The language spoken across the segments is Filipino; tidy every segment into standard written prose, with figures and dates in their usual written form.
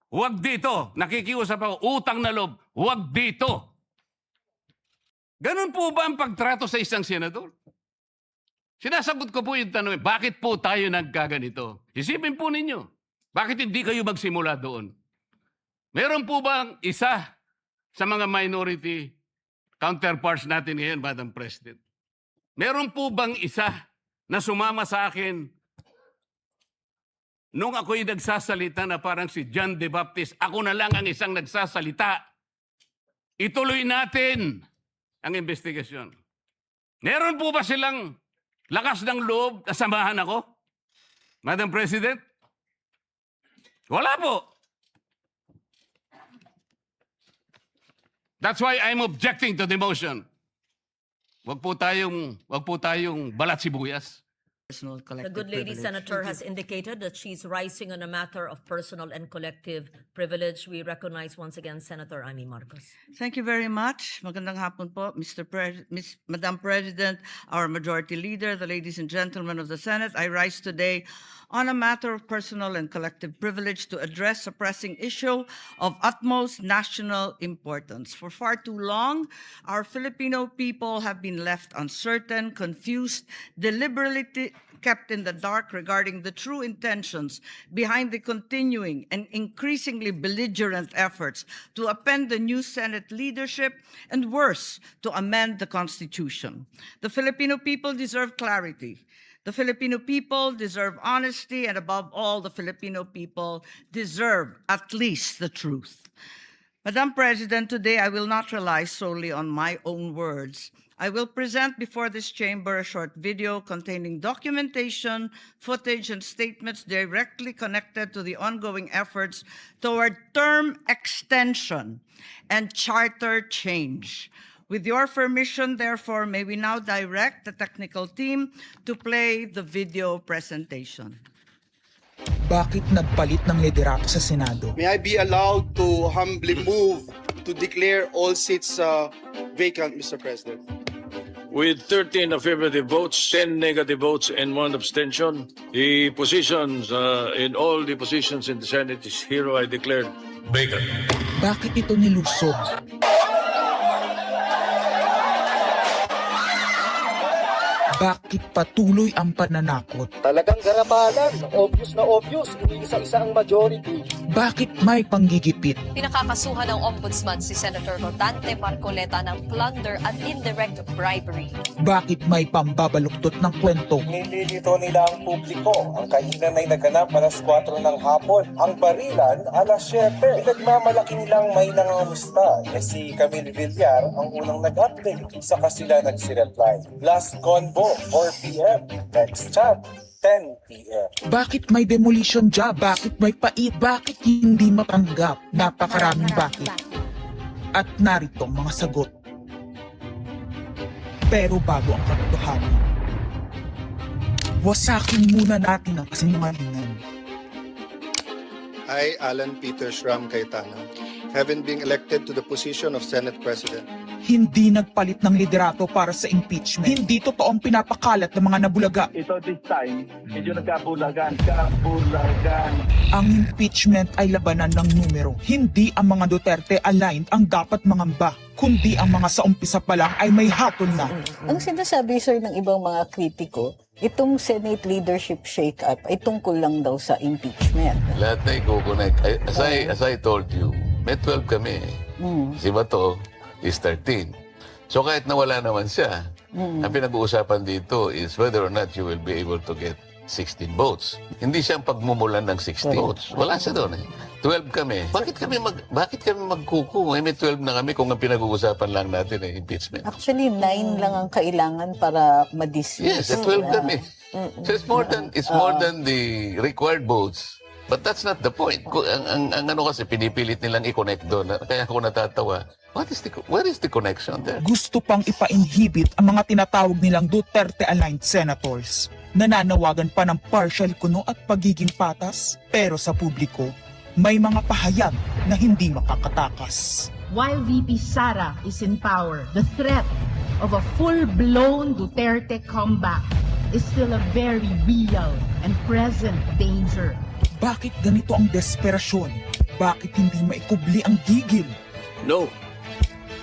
Huwag dito. Nakikiusap ako, utang na loob, huwag dito. Ganun po ba ang pagtrato sa isang senador? Sinasagot ko po yung tanong, bakit po tayo nagkaganito? Isipin po ninyo, bakit hindi kayo magsimula doon? Meron po bang isa sa mga minority counterparts natin ngayon, Madam President? Meron po bang isa na sumama sa akin nung ako'y nagsasalita na parang si John the Baptist, ako na lang ang isang nagsasalita. Ituloy natin ang investigasyon. Meron po ba silang lakas ng loob na samahan ako? Madam President? Wala po. That's why I'm objecting to the motion. Wag po tayong balat sibuyas. The good lady senator has indicated that she's rising on a matter of personal and collective privilege. We recognize once again Senator Amy Marcos. Thank you very much. Magandang hapon po, Madam President, our Majority Leader, the ladies and gentlemen of the Senate. I rise today on a matter of personal and collective privilege to address a pressing issue of utmost national importance. For far too long, our Filipino people have been left uncertain, confused, deliberately kept in the dark regarding the true intentions behind the continuing and increasingly belligerent efforts to append the new Senate leadership and, worse, to amend the Constitution. The Filipino people deserve clarity. The Filipino people deserve honesty, and above all, the Filipino people deserve at least the truth. Madam President, today I will not rely solely on my own words. I will present before this chamber a short video containing documentation, footage, and statements directly connected to the ongoing efforts toward term extension and charter change. With your permission, therefore, may we now direct the technical team to play the video presentation. Bakit nagpalit ng liderato sa Senado? May I be allowed to humbly move to declare all seats vacant, Mr. President? With 13 affirmative votes, 10 negative votes, and 1 abstention, the positions in all the positions in the Senate is hereby declared vacant. Bakit ito nilusob? Bakit patuloy ang pananakot? Talagang garabalan, obvious na obvious, iniisa-isa ang majority. Bakit may panggigipit? Pinakakasuhan ng Ombudsman si Senator Rodante Marcoleta ng plunder at indirect bribery. Bakit may pambabaluktot ng kwento? Nililito nila ang publiko. Ang kainan ay naganap alas 4 ng hapon. Ang barilan alas 7. Pinagmamalaki nilang may nangangamusta. Si Camille Villar ang unang nag-update. Saka sila nagsi-reply. Last convo, 4 p.m. Next chat, 10 p.m. Bakit may demolition job? Bakit may pait? Bakit hindi matanggap? Napakaraming bakit. At narito ang mga sagot. Pero bago ang katotohanan, wasakin muna natin ang kasinungalingan. I, Alan Peter Shram Cayetano, having been elected to the position of Senate President, Hindi nagpalit ng liderato para sa impeachment. Hindi totoong pinapakalat ng mga nabulaga. Ito this time, medyo nagkabulagan. Kabulagan. Ang impeachment ay labanan ng numero. Hindi ang mga Duterte aligned ang dapat mangamba, kundi ang mga sa umpisa pa lang ay may hatol na. Ang sinasabi, sir, ng ibang mga kritiko, itong Senate leadership shake-up ay tungkol lang daw sa impeachment. Lahat na i-connect. As I told you, may 12 kami. Si Bato is 13. So kahit nawala naman siya, ang pinag-uusapan dito is whether or not you will be able to get 16 votes. Hindi siyang pagmumulan ng 16 votes. Wala siya doon eh. 12 kami. Bakit kami magkuku? May 12 na kami kung ang pinag-uusapan lang natin ay impeachment. Actually, 9 lang ang kailangan para ma-dismiss. Yes, 12 kami. So it's more than the required votes. But that's not the point. Ang ano kasi, pinipilit nilang i-connect doon. Kaya ako natatawa. Where is the connection there? Gusto pang ipa-inhibit ang mga tinatawag nilang Duterte-aligned senators. Nananawagan pa ng partial kuno at pagiging patas. Pero sa publiko, may mga pahayag na hindi makakatakas. While VP Sara is in power, the threat of a full-blown Duterte comeback is still a very real and present danger. Bakit ganito ang desperasyon? Bakit hindi maikubli ang gigil? No.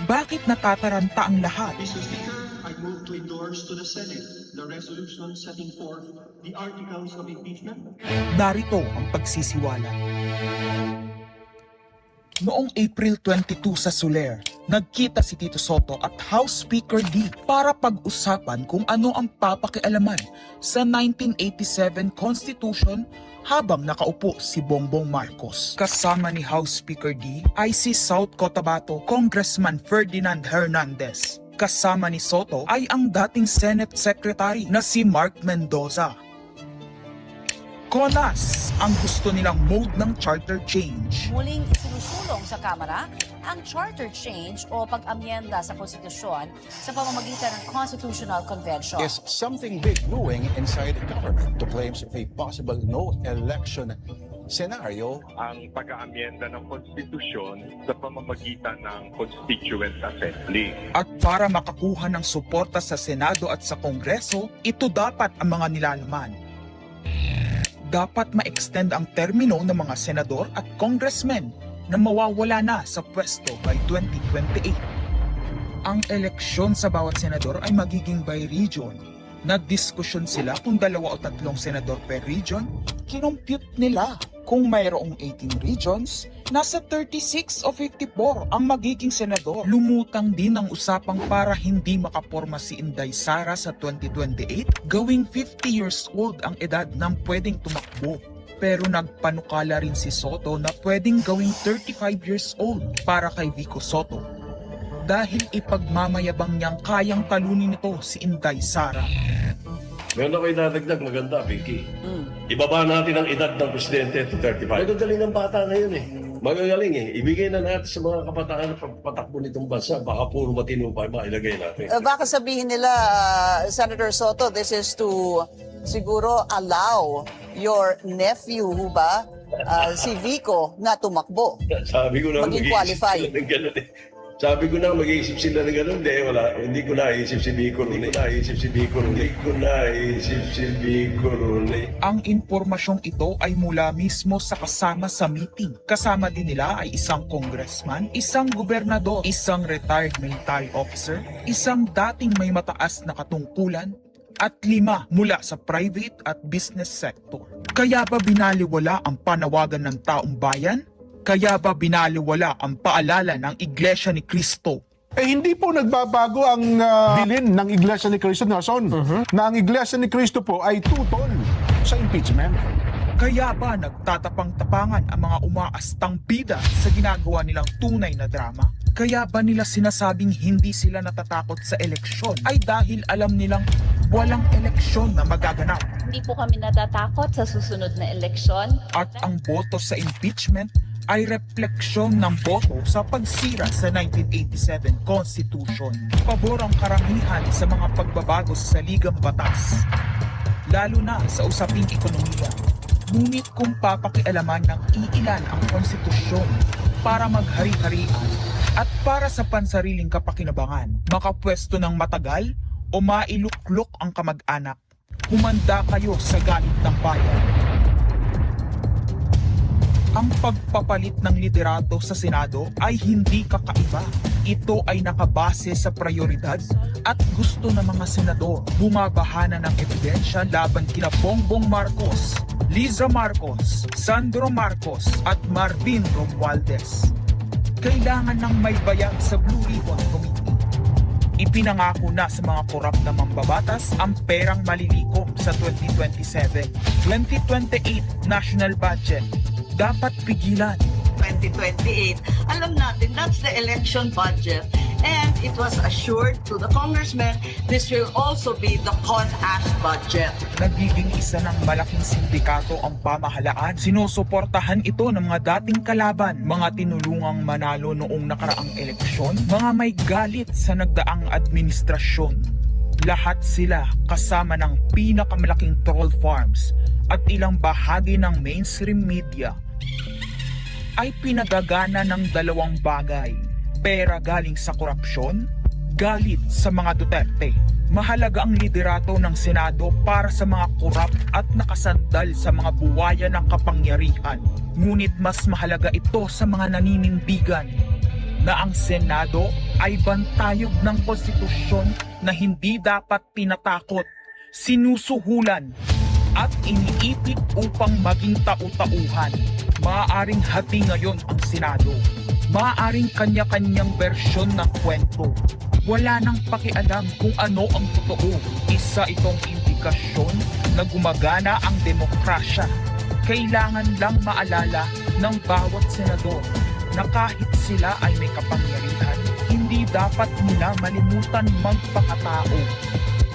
Bakit natataranta ang lahat? Mr. Speaker, I move to endorse to the Senate the resolution setting forth the articles of impeachment. Narito ang pagsisiwala. Noong April 22 sa Soler, nagkita si Tito Soto at House Speaker D para pag-usapan kung ano ang papakialaman sa 1987 Constitution habang nakaupo si Bongbong Marcos. Kasama ni House Speaker D ay si South Cotabato Congressman Ferdinand Hernandez. Kasama ni Soto ay ang dating Senate Secretary na si Mark Mendoza. Konas ang gusto nilang mode ng charter change. Muling isinusulong sa Kamara ang charter change o pag-amyenda sa konstitusyon sa pamamagitan ng Constitutional Convention. Is something big brewing inside the government to claims of a possible no-election scenario. Ang pag-aamyenda ng konstitusyon sa pamamagitan ng Constituent Assembly. At para makakuha ng suporta sa Senado at sa Kongreso, ito dapat ang mga nilalaman. Dapat ma-extend ang termino ng mga senador at congressmen na mawawala na sa pwesto by 2028. Ang eleksyon sa bawat senador ay magiging by region. Nagdiskusyon sila kung 2 o 3 senador per region. Kinompute nila kung mayroong 18 regions, nasa 36 o 54 ang magiging senador. Lumutang din ang usapang para hindi makaporma si Inday Sara sa 2028, gawing 50 years old ang edad ng pwedeng tumakbo. Pero nagpanukala rin si Soto na pwedeng gawing 35 years old para kay Vico Soto. Dahil ipagmamayabang niyang kayang talunin ito si Inday Sara. Meron ako idadagdag, maganda, Pinky. Ibaba natin ang edad ng presidente to 35. Magagaling ng bata ngayon eh. Magagaling eh. Ibigay na natin sa mga kabataan na pagpatakbo nitong bansa. Baka puro matino pa ilagay natin. Baka sabihin nila, Senator Soto, this is to siguro allow your nephew, ba, si Vico, na tumakbo. Sabi ko na maging qualify. Sabi ko na mag-iisip sila ng gano'n. Hindi ko naisip si Vico Rune. Ang impormasyong ito ay mula mismo sa kasama sa meeting. Kasama din nila ay isang congressman, isang gobernador, isang retired military officer, isang dating may mataas na katungkulan, at 5 mula sa private at business sector. Kaya ba binaliwala ang panawagan ng taong bayan? Kaya ba binaliwala ang paalala ng Iglesia ni Cristo? Hindi po nagbabago ang bilin ng Iglesia ni Cristo, Nelson, na ang Iglesia ni Cristo po ay tutol sa impeachment. Kaya ba nagtatapang-tapangan ang mga umaastang bida sa ginagawa nilang tunay na drama? Kaya ba nila sinasabing hindi sila natatakot sa eleksyon ay dahil alam nilang walang eleksyon na magaganap? Hindi po kami natatakot sa susunod na eleksyon. At ang boto sa impeachment ay refleksyon ng boto sa pagsira sa 1987 Constitution. Pabor ang karamihan sa mga pagbabago sa saligang batas, lalo na sa usaping ekonomiya. Ngunit kung papakialaman ng iilan ang konstitusyon para maghari-harian at para sa pansariling kapakinabangan, makapwesto ng matagal o mailuklok ang kamag-anak, humanda kayo sa galit ng bayan. Ang pagpapalit ng liderato sa Senado ay hindi kakaiba. Ito ay nakabase sa prioridad at gusto ng mga senador. Bumabahana ng ebidensya laban kina Bongbong Marcos, Liza Marcos, Sandro Marcos at Marvin Romualdez. Kailangan ng may bayag sa Blue Ribbon Committee. Ipinangako na sa mga korap na mambabatas ang perang malilikom sa 2027. 2028 national budget. Dapat pigilan. 2028, alam natin that's the election budget. And it was assured to the congressmen, this will also be the CONAS budget. Nagiging isa ng malaking sindikato ang pamahalaan. Sinusuportahan ito ng mga dating kalaban, mga tinulungang manalo noong nakaraang eleksyon, mga may galit sa nagdaang administrasyon. Lahat sila kasama ng pinakamalaking troll farms at ilang bahagi ng mainstream media ay pinagagana ng 2 bagay: pera galing sa korupsyon, galit sa mga Duterte. Mahalaga ang liderato ng Senado para sa mga korap at nakasandal sa mga buwaya ng kapangyarihan. Ngunit mas mahalaga ito sa mga naninindigan na ang Senado ay bantayog ng konstitusyon na hindi dapat tinatakot, sinusuhulan at iniipit upang maging tau-tauhan. Maaaring hati ngayon ang Senado. Maaaring kanya-kanyang bersyon ng kwento. Wala nang pakialam kung ano ang totoo. Isa itong indikasyon na gumagana ang demokrasya. Kailangan lang maalala ng bawat senador na kahit sila ay may kapangyarihan, hindi dapat nila malimutan magpakatao.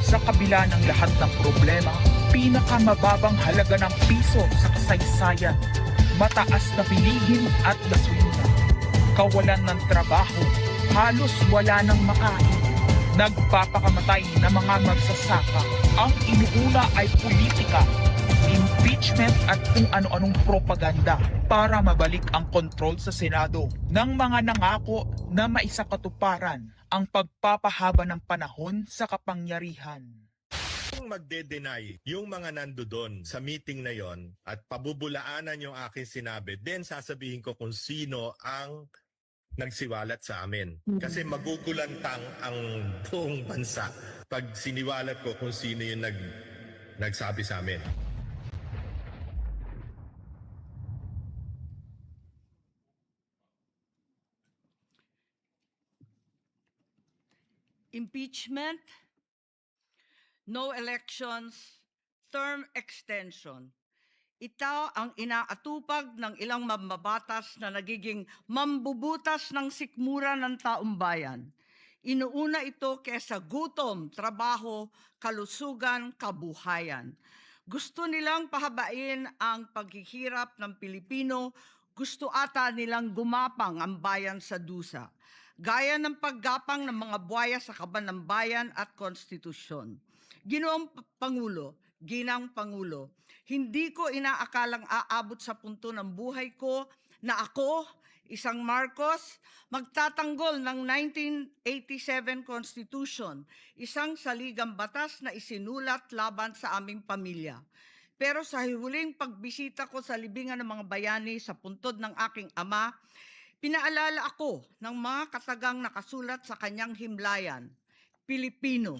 Sa kabila ng lahat ng problema, pinakamababang halaga ng piso sa kasaysayan, mataas na bilihin at gasolina, kawalan ng trabaho, halos wala nang makain, nagpapakamatay na mga magsasaka. Ang inuuna ay politika, impeachment at kung ano-anong propaganda para mabalik ang kontrol sa Senado ng mga nangako na maisakatuparan ang pagpapahaba ng panahon sa kapangyarihan. Kung magde-deny yung mga nandoon sa meeting na yon at pabubulaanan yung aking sinabi, then sasabihin ko kung sino ang nagsiwalat sa amin. Kasi magugulantang ang buong bansa pag siniwalat ko kung sino yung nagsabi sa amin. Impeachment, no elections, term extension. Ito ang inaatupag ng ilang mambabatas na nagiging mambubutas ng sikmura ng taong bayan. Inuuna ito kesa gutom, trabaho, kalusugan, kabuhayan. Gusto nilang pahabain ang paghihirap ng Pilipino, gusto ata nilang gumapang ang bayan sa dusa, gaya ng paggapang ng mga buwaya sa kaban ng bayan at konstitusyon. Ginoong Pangulo, Ginang Pangulo, hindi ko inaakalang aabot sa punto ng buhay ko na ako, isang Marcos, magtatanggol ng 1987 Constitution, isang saligang batas na isinulat laban sa aming pamilya. Pero sa huling pagbisita ko sa libingan ng mga bayani sa puntod ng aking ama, pinaalala ako ng mga katagang nakasulat sa kanyang himlayan, Pilipino.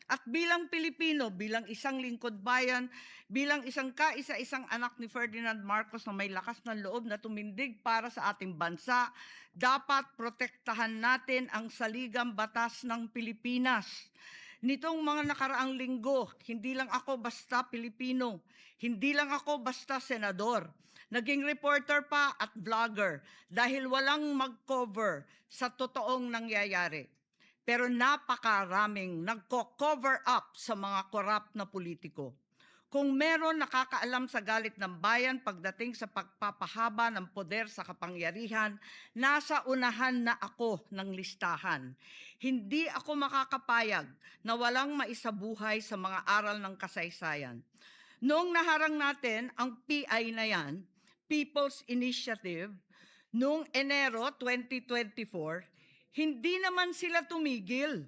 At bilang Pilipino, bilang isang lingkod bayan, bilang isang kaisa-isang anak ni Ferdinand Marcos na may lakas ng loob na tumindig para sa ating bansa, dapat protektahan natin ang saligang batas ng Pilipinas. Nitong mga nakaraang linggo, hindi lang ako basta Pilipino, hindi lang ako basta senador. Naging reporter pa at vlogger dahil walang mag-cover sa totoong nangyayari. Pero napakaraming nagko-cover up sa mga korap na politiko. Kung meron nakakaalam sa galit ng bayan pagdating sa pagpapahaba ng poder sa kapangyarihan, nasa unahan na ako ng listahan. Hindi ako makakapayag na walang maisabuhay sa mga aral ng kasaysayan. Noong naharang natin ang PI na yan, People's Initiative, noong Enero 2024, hindi naman sila tumigil.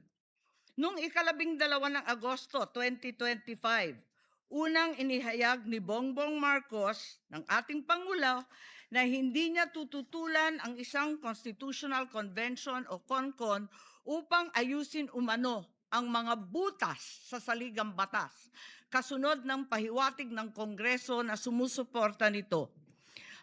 Noong 12 ng Agosto 2025, unang inihayag ni Bongbong Marcos ng ating Pangulo na hindi niya tututulan ang isang Constitutional Convention o CONCON upang ayusin umano ang mga butas sa saligang batas, kasunod ng pahiwatig ng Kongreso na sumusuporta nito.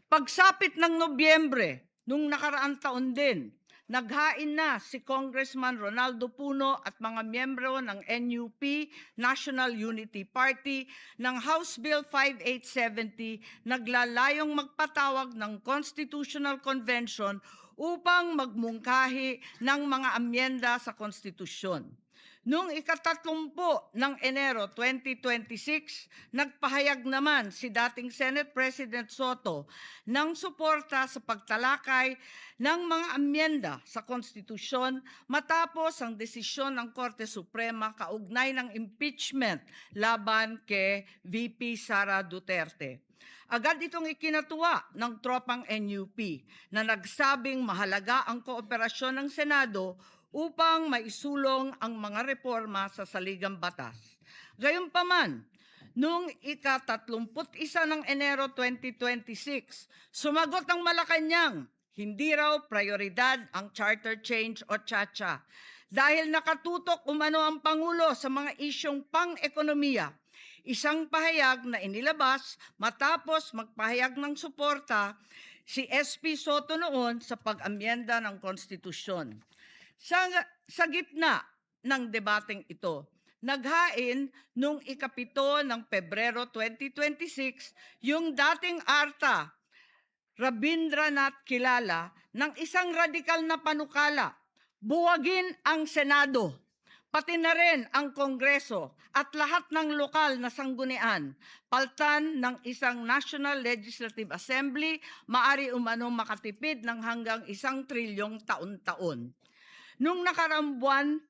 Pagsapit ng Nobyembre, nung nakaraang taon din, naghain na si Congressman Ronaldo Puno at mga miyembro ng NUP, National Unity Party, ng House Bill 5870, naglalayong magpatawag ng Constitutional Convention upang magmungkahi ng mga amyenda sa konstitusyon. Noong 30 ng Enero 2026, nagpahayag naman si dating Senate President Soto ng suporta sa pagtalakay ng mga amyenda sa konstitusyon matapos ang desisyon ng Korte Suprema kaugnay ng impeachment laban kay VP Sara Duterte. Agad itong ikinatuwa ng tropang NUP na nagsabing mahalaga ang kooperasyon ng Senado upang maisulong ang mga reforma sa saligang batas. Gayunpaman, noong ika-31 ng Enero 2026, sumagot ang Malacanang, hindi raw prioridad ang charter change o CHA-CHA dahil nakatutok umano ang Pangulo sa mga isyong pang-ekonomiya. Isang pahayag na inilabas matapos magpahayag ng suporta si SP Soto noon sa pag-amyenda ng konstitusyon. Sa gitna ng debateng ito, naghain noong ika-7 ng Pebrero 2026 yung dating ARTA, Rabindranath Kilala, ng isang radikal na panukala, buwagin ang Senado, pati na rin ang Kongreso at lahat ng lokal na sanggunian, paltan ng isang National Legislative Assembly, maari umano makatipid ng hanggang 1 trilyong taon-taon. Nung nakaraang buwan,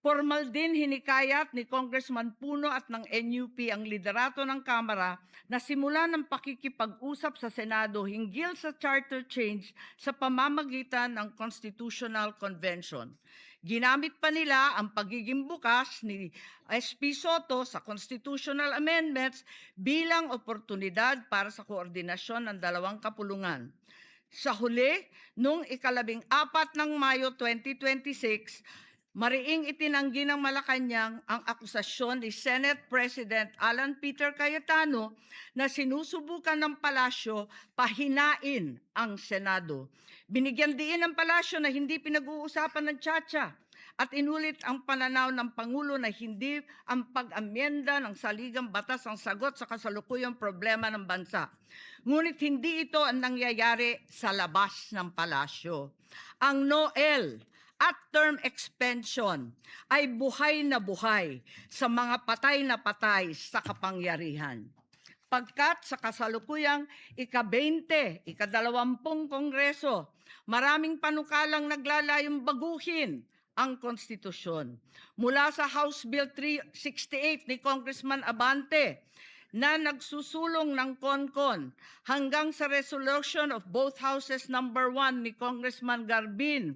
formal din hinikayat ni Congressman Puno at ng NUP ang liderato ng Kamara na simulan ng pakikipag-usap sa Senado hinggil sa charter change sa pamamagitan ng Constitutional Convention. Ginamit pa nila ang pagiging bukas ni SP Soto sa constitutional amendments bilang oportunidad para sa koordinasyon ng dalawang kapulungan. Sa huli, noong ika-14 ng Mayo 2026, mariing itinanggi ng Malacanang ang akusasyon ni Senate President Alan Peter Cayetano na sinusubukan ng palasyo pahinain ang Senado. Binigyan diin ng palasyo na hindi pinag-uusapan ng CHA-CHA at inulit ang pananaw ng Pangulo na hindi ang pag-amyenda ng saligang batas ang sagot sa kasalukuyang problema ng bansa. Ngunit hindi ito ang nangyayari sa labas ng palasyo. Ang NOEL at term extension ay buhay na buhay sa mga patay na patay sa kapangyarihan. Pagkat sa kasalukuyang ika-20, ika-20 Kongreso, maraming panukalang naglalayong baguhin ang konstitusyon. Mula sa House Bill 368 ni Congressman Abante na nagsusulong ng CONCON hanggang sa resolution of both houses number 1 ni Congressman Garbin.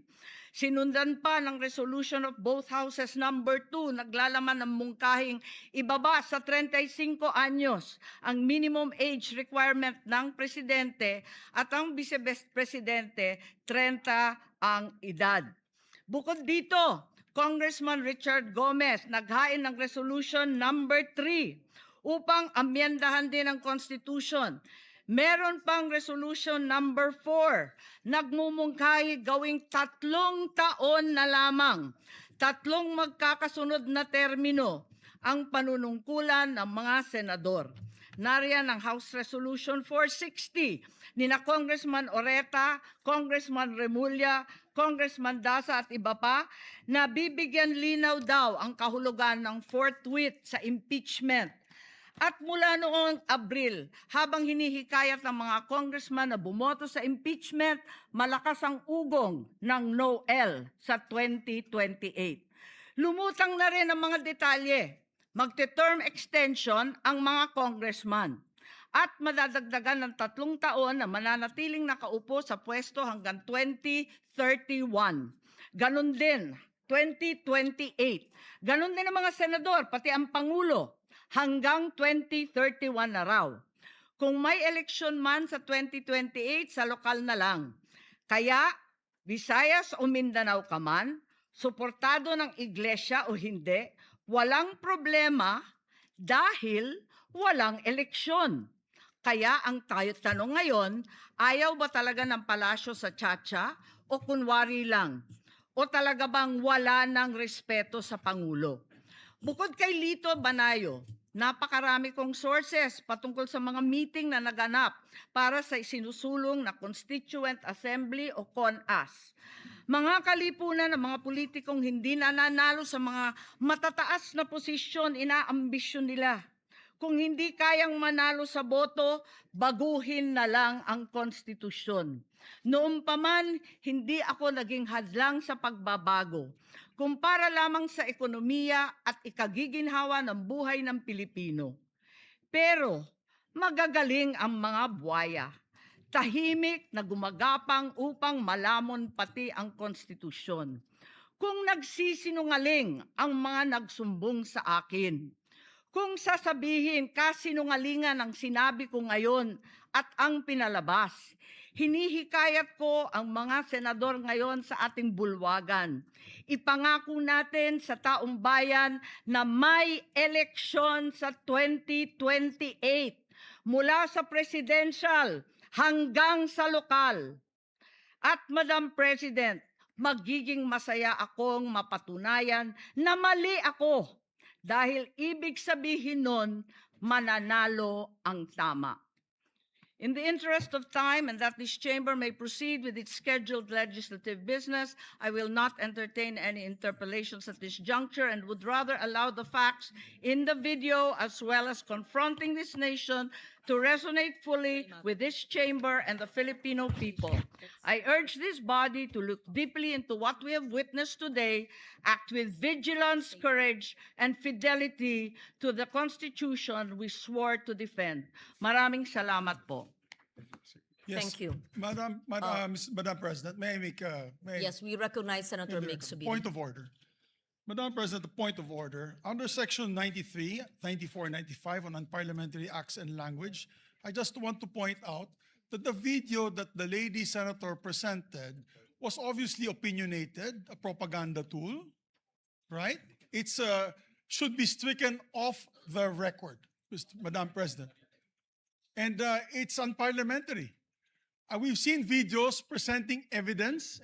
Sinundan pa ng resolution of both houses number 2 naglalaman ng mungkahing ibaba sa 35 anyos ang minimum age requirement ng presidente at ang vice-presidente 30 ang edad. Bukod dito, Congressman Richard Gomez naghain ng resolution number 3 upang amyendahan din ang Constitution. Meron pang resolution number 4, nagmumungkahi gawing 3 taon na lamang, 3 magkakasunod na termino ang panunungkulan ng mga senador. Nariyan ang House Resolution 460 ni na Congressman Oreta, Congressman Remulla, Congressman Daza at iba pa na bibigyan linaw daw ang kahulugan ng forthwith sa impeachment. At mula noong Abril, habang hinihikayat ng mga congressman na bumoto sa impeachment, malakas ang ugong ng NOEL sa 2028. Lumutang na rin ang mga detalye. Magte-term extension ang mga congressman at madadagdagan ng 3 taon na mananatiling nakaupo sa pwesto hanggang 2031. Ganon din, 2028. Ganon din ang mga senador, pati ang Pangulo, hanggang 2031 na raw. Kung may eleksyon man sa 2028, sa lokal na lang. Kaya, Visayas o Mindanao ka man, suportado ng iglesia o hindi, walang problema dahil walang eleksyon. Kaya ang tanong ngayon, ayaw ba talaga ng palasyo sa CHA-CHA o kunwari lang? O talaga bang wala ng respeto sa Pangulo? Bukod kay Lito Banayo, napakarami kong sources patungkol sa mga meeting na naganap para sa isinusulong na Constituent Assembly o CONAS. Mga kalipunan ng mga politikong hindi nananalo sa mga matataas na posisyon, inaambisyon nila. Kung hindi kayang manalo sa boto, baguhin na lang ang konstitusyon. Noon pa man, hindi ako naging hadlang sa pagbabago. Kumpara lamang sa ekonomiya at ikagiginhawa ng buhay ng Pilipino. Pero magagaling ang mga buwaya. Tahimik na gumagapang upang malamon pati ang konstitusyon. kung nagsisinungaling ang mga nagsumbong sa akin. Kung sasabihin kasinungalingan ang sinabi ko ngayon at ang pinalabas, hinihikayat ko ang mga senador ngayon sa ating bulwagan. Ipangako natin sa taong bayan na may eleksyon sa 2028 mula sa presidential hanggang sa lokal. At Madam President, magiging masaya akong mapatunayan na mali ako dahil ibig sabihin nun, mananalo ang tama. In the interest of time and that this chamber may proceed with its scheduled legislative business, I will not entertain any interpellations at this juncture and would rather allow the facts in the video as well as confronting this nation to resonate fully with this chamber and the Filipino people. I urge this body to look deeply into what we have witnessed today, act with vigilance, courage, and fidelity to the Constitution we swore to defend. Maraming salamat po. Thank you. Madam President, may I make Yes, we recognize Senator Mig Subiri. point of order? Madam President, the point of order. Under Section 93, 94, and 95 on Unparliamentary Acts and Language, I just want to point out that the video that the lady senator presented was obviously opinionated, a propaganda tool, right? It's should be stricken off the record, Madam President. And it's unparliamentary. We've seen videos presenting evidence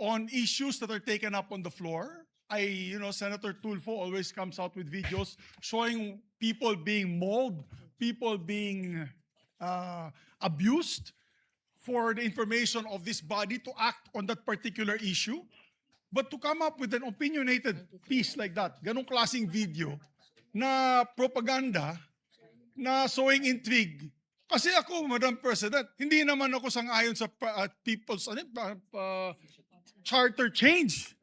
on issues that are taken up on the floor. Senator Tulfo always comes out with videos showing people being mauled, people being abused for the information of this body to act on that particular issue. But to come up with an opinionated piece like that, ganong klaseng video na propaganda, na sowing intrigue. Kasi ako, Madam President, hindi naman ako sang-ayon sa people's charter change.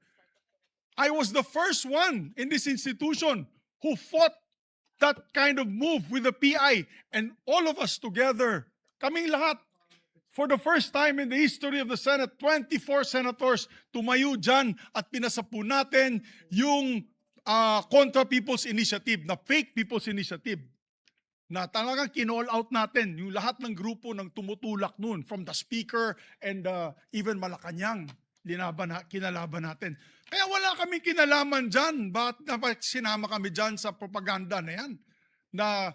I was the first one in this institution who fought that kind of move with the PI, and all of us together, kaming lahat, for the first time in the history of the Senate, 24 senators tumayo dyan at pinasapu natin yung Contra People's Initiative, na fake People's Initiative, na talagang kinall out natin yung lahat ng grupo ng tumutulak nun, from the Speaker and even Malacanang, kinalaban natin. Kaya wala kaming kinalaman dyan. Bakit sinama kami dyan sa propaganda na yan? Na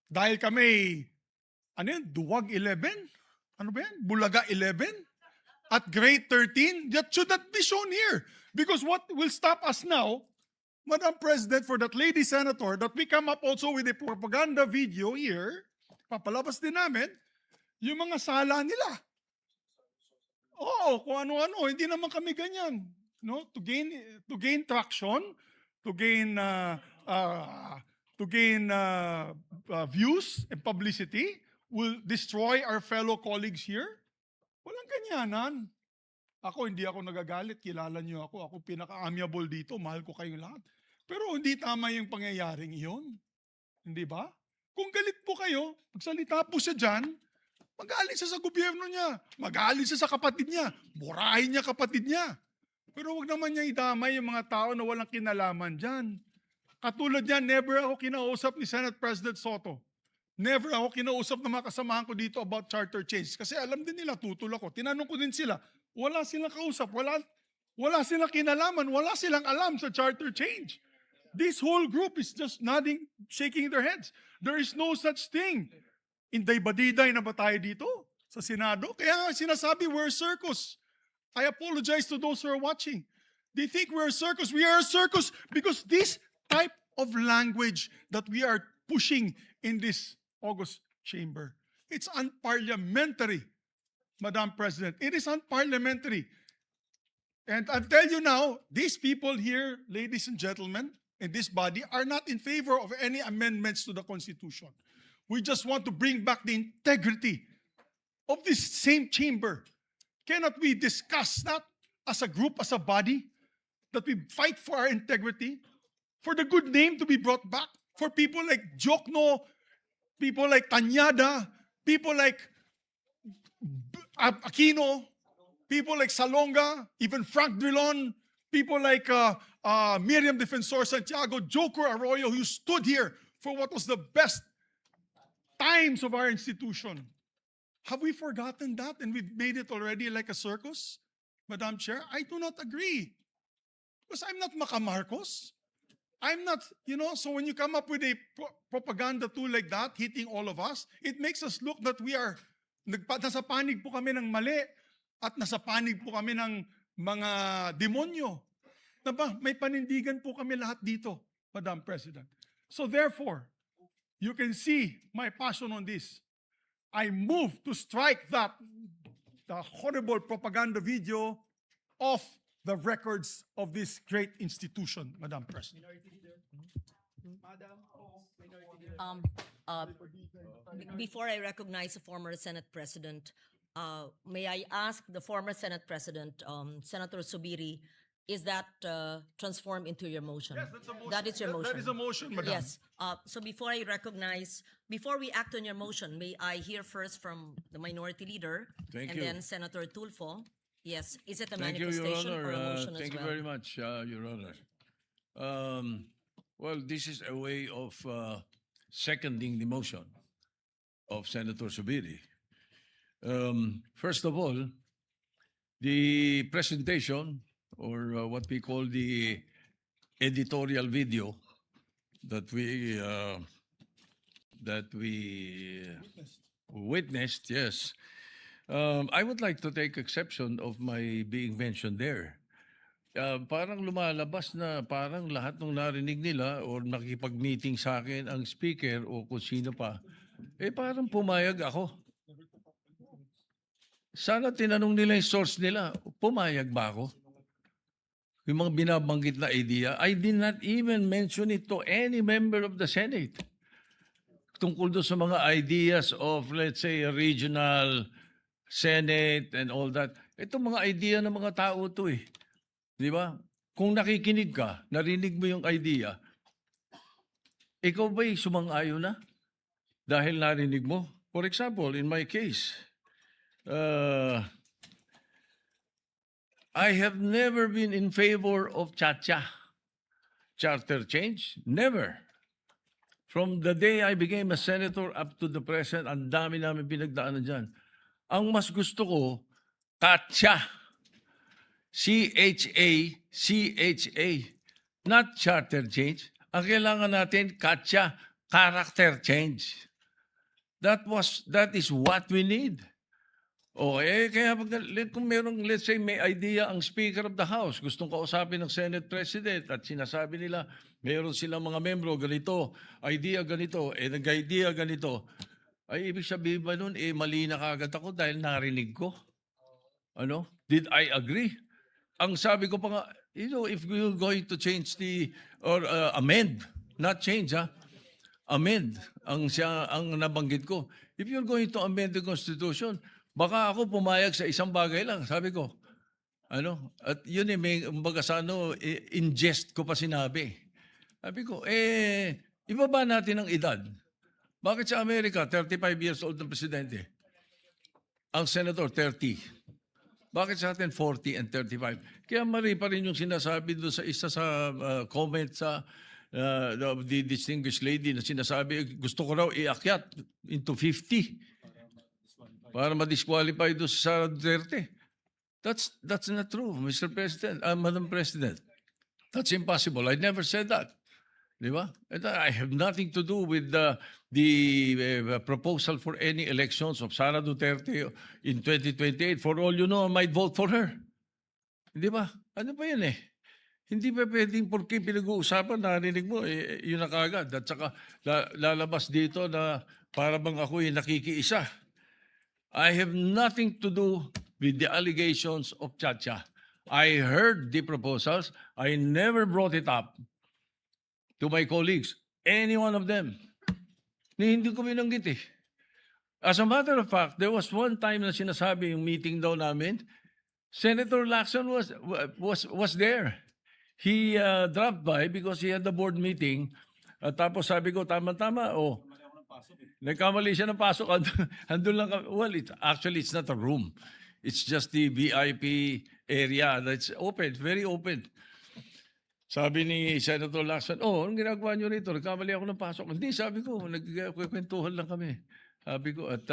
dahil kami, Duwag 11? Ano ba yan? Bulaga 11? At grade 13? That should not be shown here. Because what will stop us now, Madam President, for that lady senator, that we come up also with a propaganda video here, papalabas din namin, yung mga sala nila. Oo, kung ano-ano, hindi naman kami ganyan. No? To gain traction, to gain views and publicity, will destroy our fellow colleagues here. Walang ganyanan. Ako, hindi ako nagagalit. Kilala niyo ako. Ako pinaka-amiable dito. Mahal ko kayong lahat. Pero hindi tama yung pangyayaring iyon. Hindi ba? Kung galit po kayo, magsalita po siya dyan, magalit siya sa gobyerno niya. Magalit siya sa kapatid niya. Burahin niya kapatid niya. Pero wag naman niya idamay yung mga tao na walang kinalaman dyan. Katulad niya, never ako kinausap ni Senate President Soto. Never ako kinausap ng mga kasamahan ko dito about charter change. Kasi alam din nila, tutol ako. Tinanong ko din sila, wala silang kausap, wala silang kinalaman, wala silang alam sa charter change. This whole group is just nodding, shaking their heads. There is no such thing. Inday-badiday na ba tayo dito sa Senado? Kaya nga sinasabi, we're a circus. I apologize to those who are watching. They think we're a circus. We are a circus because this type of language that we are pushing in this August chamber, it's unparliamentary, Madam President. It is unparliamentary. And I'll tell you now, these people here, ladies and gentlemen, in this body are not in favor of any amendments to the Constitution. We just want to bring back the integrity of this same chamber. Cannot we discuss that as a group, as a body, that we fight for our integrity, for the good name to be brought back, for people like Jokno, people like Tanyada, people like Aquino, people like Salonga, even Frank Drilon, people like Miriam Defensor Santiago, Joker Arroyo, who stood here for what was the best times of our institution. Have we forgotten that and we've made it already like a circus? Madam Chair, I do not agree. Because I'm not Macamarcos. I'm not, so when you come up with a propaganda tool like that, hitting all of us, it makes us look that we are, nasa panig po kami ng mali at nasa panig po kami ng mga demonyo. Diba? May panindigan po kami lahat dito, Madam President. So therefore, you can see my passion on this. I move to strike the horrible propaganda video off the records of this great institution, Madam President. Before I recognize the former Senate President, may I ask the former Senate President, Senator Subiri, is that transformed into your motion? Yes, that's a motion. That is your motion. That is a motion, Madam. Yes. So before we act on your motion, may I hear first from the Minority Leader Thank and you. then Senator Tulfo? Yes. Is it a Thank you, Your manifestation Honor. or a motion Thank as you well? very much, Your Honor. Well, this is a way of seconding the motion of Senator Subiri. First of all, the presentation, or what we call the editorial video that we witnessed, yes. I would like to take exception of my being mentioned there. Parang lumalabas na parang lahat ng narinig nila or nakipag-meeting sa akin ang speaker o kung sino pa, parang pumayag ako. Sana tinanong nila yung source nila, pumayag ba ako? Yung mga binabanggit na idea, I did not even mention it to any member of the Senate. Tungkol doon sa mga ideas of, let's say, a regional Senate and all that. Itong mga idea ng mga tao to eh. Di ba? Kung nakikinig ka, narinig mo yung idea, ikaw ba'y sumang-ayon na? Dahil narinig mo? For example, in my case, I have never been in favor of Chacha. Charter change? Never. From the day I became a senator up to the present, ang dami namin pinagdaanan dyan. Ang mas gusto ko, Katcha. C-H-A, not charter change. Ang kailangan natin, Katcha, character change. That is what we need. Kaya kung merong, let's say, may idea ang Speaker of the House, gustong kausapin ng Senate President at sinasabi nila, meron silang mga membro, ganito, idea ganito, nag-idea ganito, ay ibig sabihin ba nun, mali na kagad ako dahil narinig ko? Ano? Did I agree? Ang sabi ko pa nga, if we're going to change or amend, not change, amend, ang nabanggit ko. If you're going to amend the Constitution, baka ako pumayag sa isang bagay lang, sabi ko. At yun kumbaga sa in jest ko pa sinabi. Sabi ko, ibaba natin ang edad. Bakit sa Amerika, 35 years old ng presidente? Ang senator, 30. Bakit sa atin 40 and 35? Kaya mali pa rin yung sinasabi doon sa isa sa comment sa the distinguished lady na sinasabi, gusto ko raw iakyat into 50 para ma-disqualify doon sa Sara Duterte. That's not true, Mr. President, Madam President. That's impossible. I never said that. Di ba? I have nothing to do with the proposal for any elections of Sara Duterte in 2028. For all you know, I might vote for her. Di ba? Ano pa yan eh? Hindi pa pwedeng porque pinag-uusapan, narinig mo, yun na kagad. At saka lalabas dito na para bang ako yung nakikiisa. I have nothing to do with the allegations of Chacha. I heard the proposals. I never brought it up to my colleagues, any one of them. Hindi ko binanggit eh. As a matter of fact, there was one time na sinasabi yung meeting daw namin, Senator Lacson was there. He dropped by because he had the board meeting. Tapos sabi ko, tama-tama, nagkamali siya ng pasok. Andun lang kami. Well, it's not a room. It's just the VIP area that's open, very open. Sabi ni Senator Lacson, anong ginagawa nyo rito? Nagkamali ako ng pasok. Hindi, sabi ko, nagkwentuhan lang kami. Sabi ko, at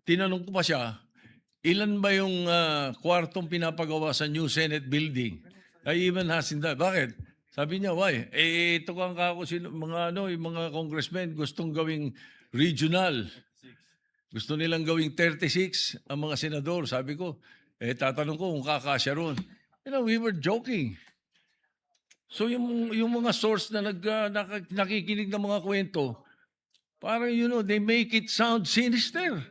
tinanong ko pa siya, ilan ba yung kwartong pinapagawa sa new Senate building? I even asked him that. Bakit? Sabi niya, why? Ito kang kako, yung mga congressmen gustong gawing regional. Gusto nilang gawing 36 ang mga senador. Sabi ko, tatanong ko kung kakasya ron. We were joking. So yung mga source na nakikinig ng mga kwento, parang they make it sound sinister.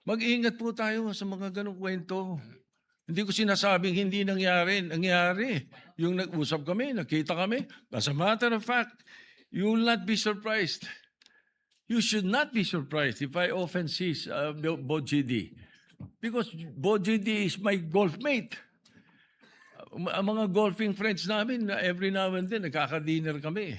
Mag-ingat po tayo sa mga ganong kwento. Hindi ko sinasabing hindi nangyari. Nangyari. Yung nag-usap kami, nakita kami. As a matter of fact, you will not be surprised. You should not be surprised if I often see Bojidi. Because Bojidi is my golf mate. Ang mga golfing friends namin, every now and then, nagkaka-dinner kami.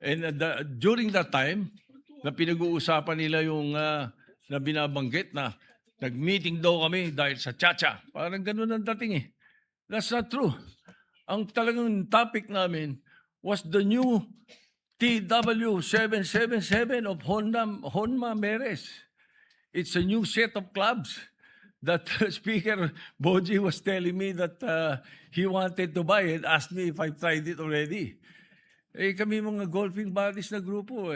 And during that time, na pinag-uusapan nila yung na binabanggit na nag-meeting daw kami dahil sa Chacha. Parang ganun ang dating eh. That's not true. Ang talagang topic namin was the new TW777 of Honma Meres. It's a new set of clubs that Speaker Boji was telling me that he wanted to buy and asked me if I tried it already. Kami mga golfing buddies na grupo.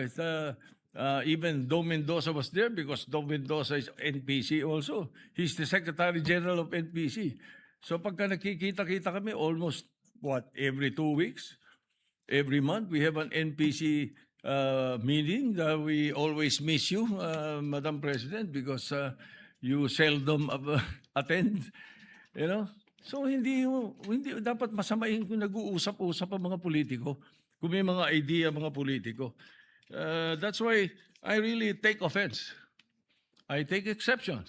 Even Dom Mendoza was there because Dom Mendoza is NPC also. He's the Secretary General of NPC. So pagka nakikita-kita kami almost, every 2 weeks? Every month we have an NPC meeting. We always miss you, Madam President, because you seldom attend, So hindi dapat masamain kung nag-uusap-usap ang mga politiko, kung may mga idea mga politiko. That's why I really take offense. I take exception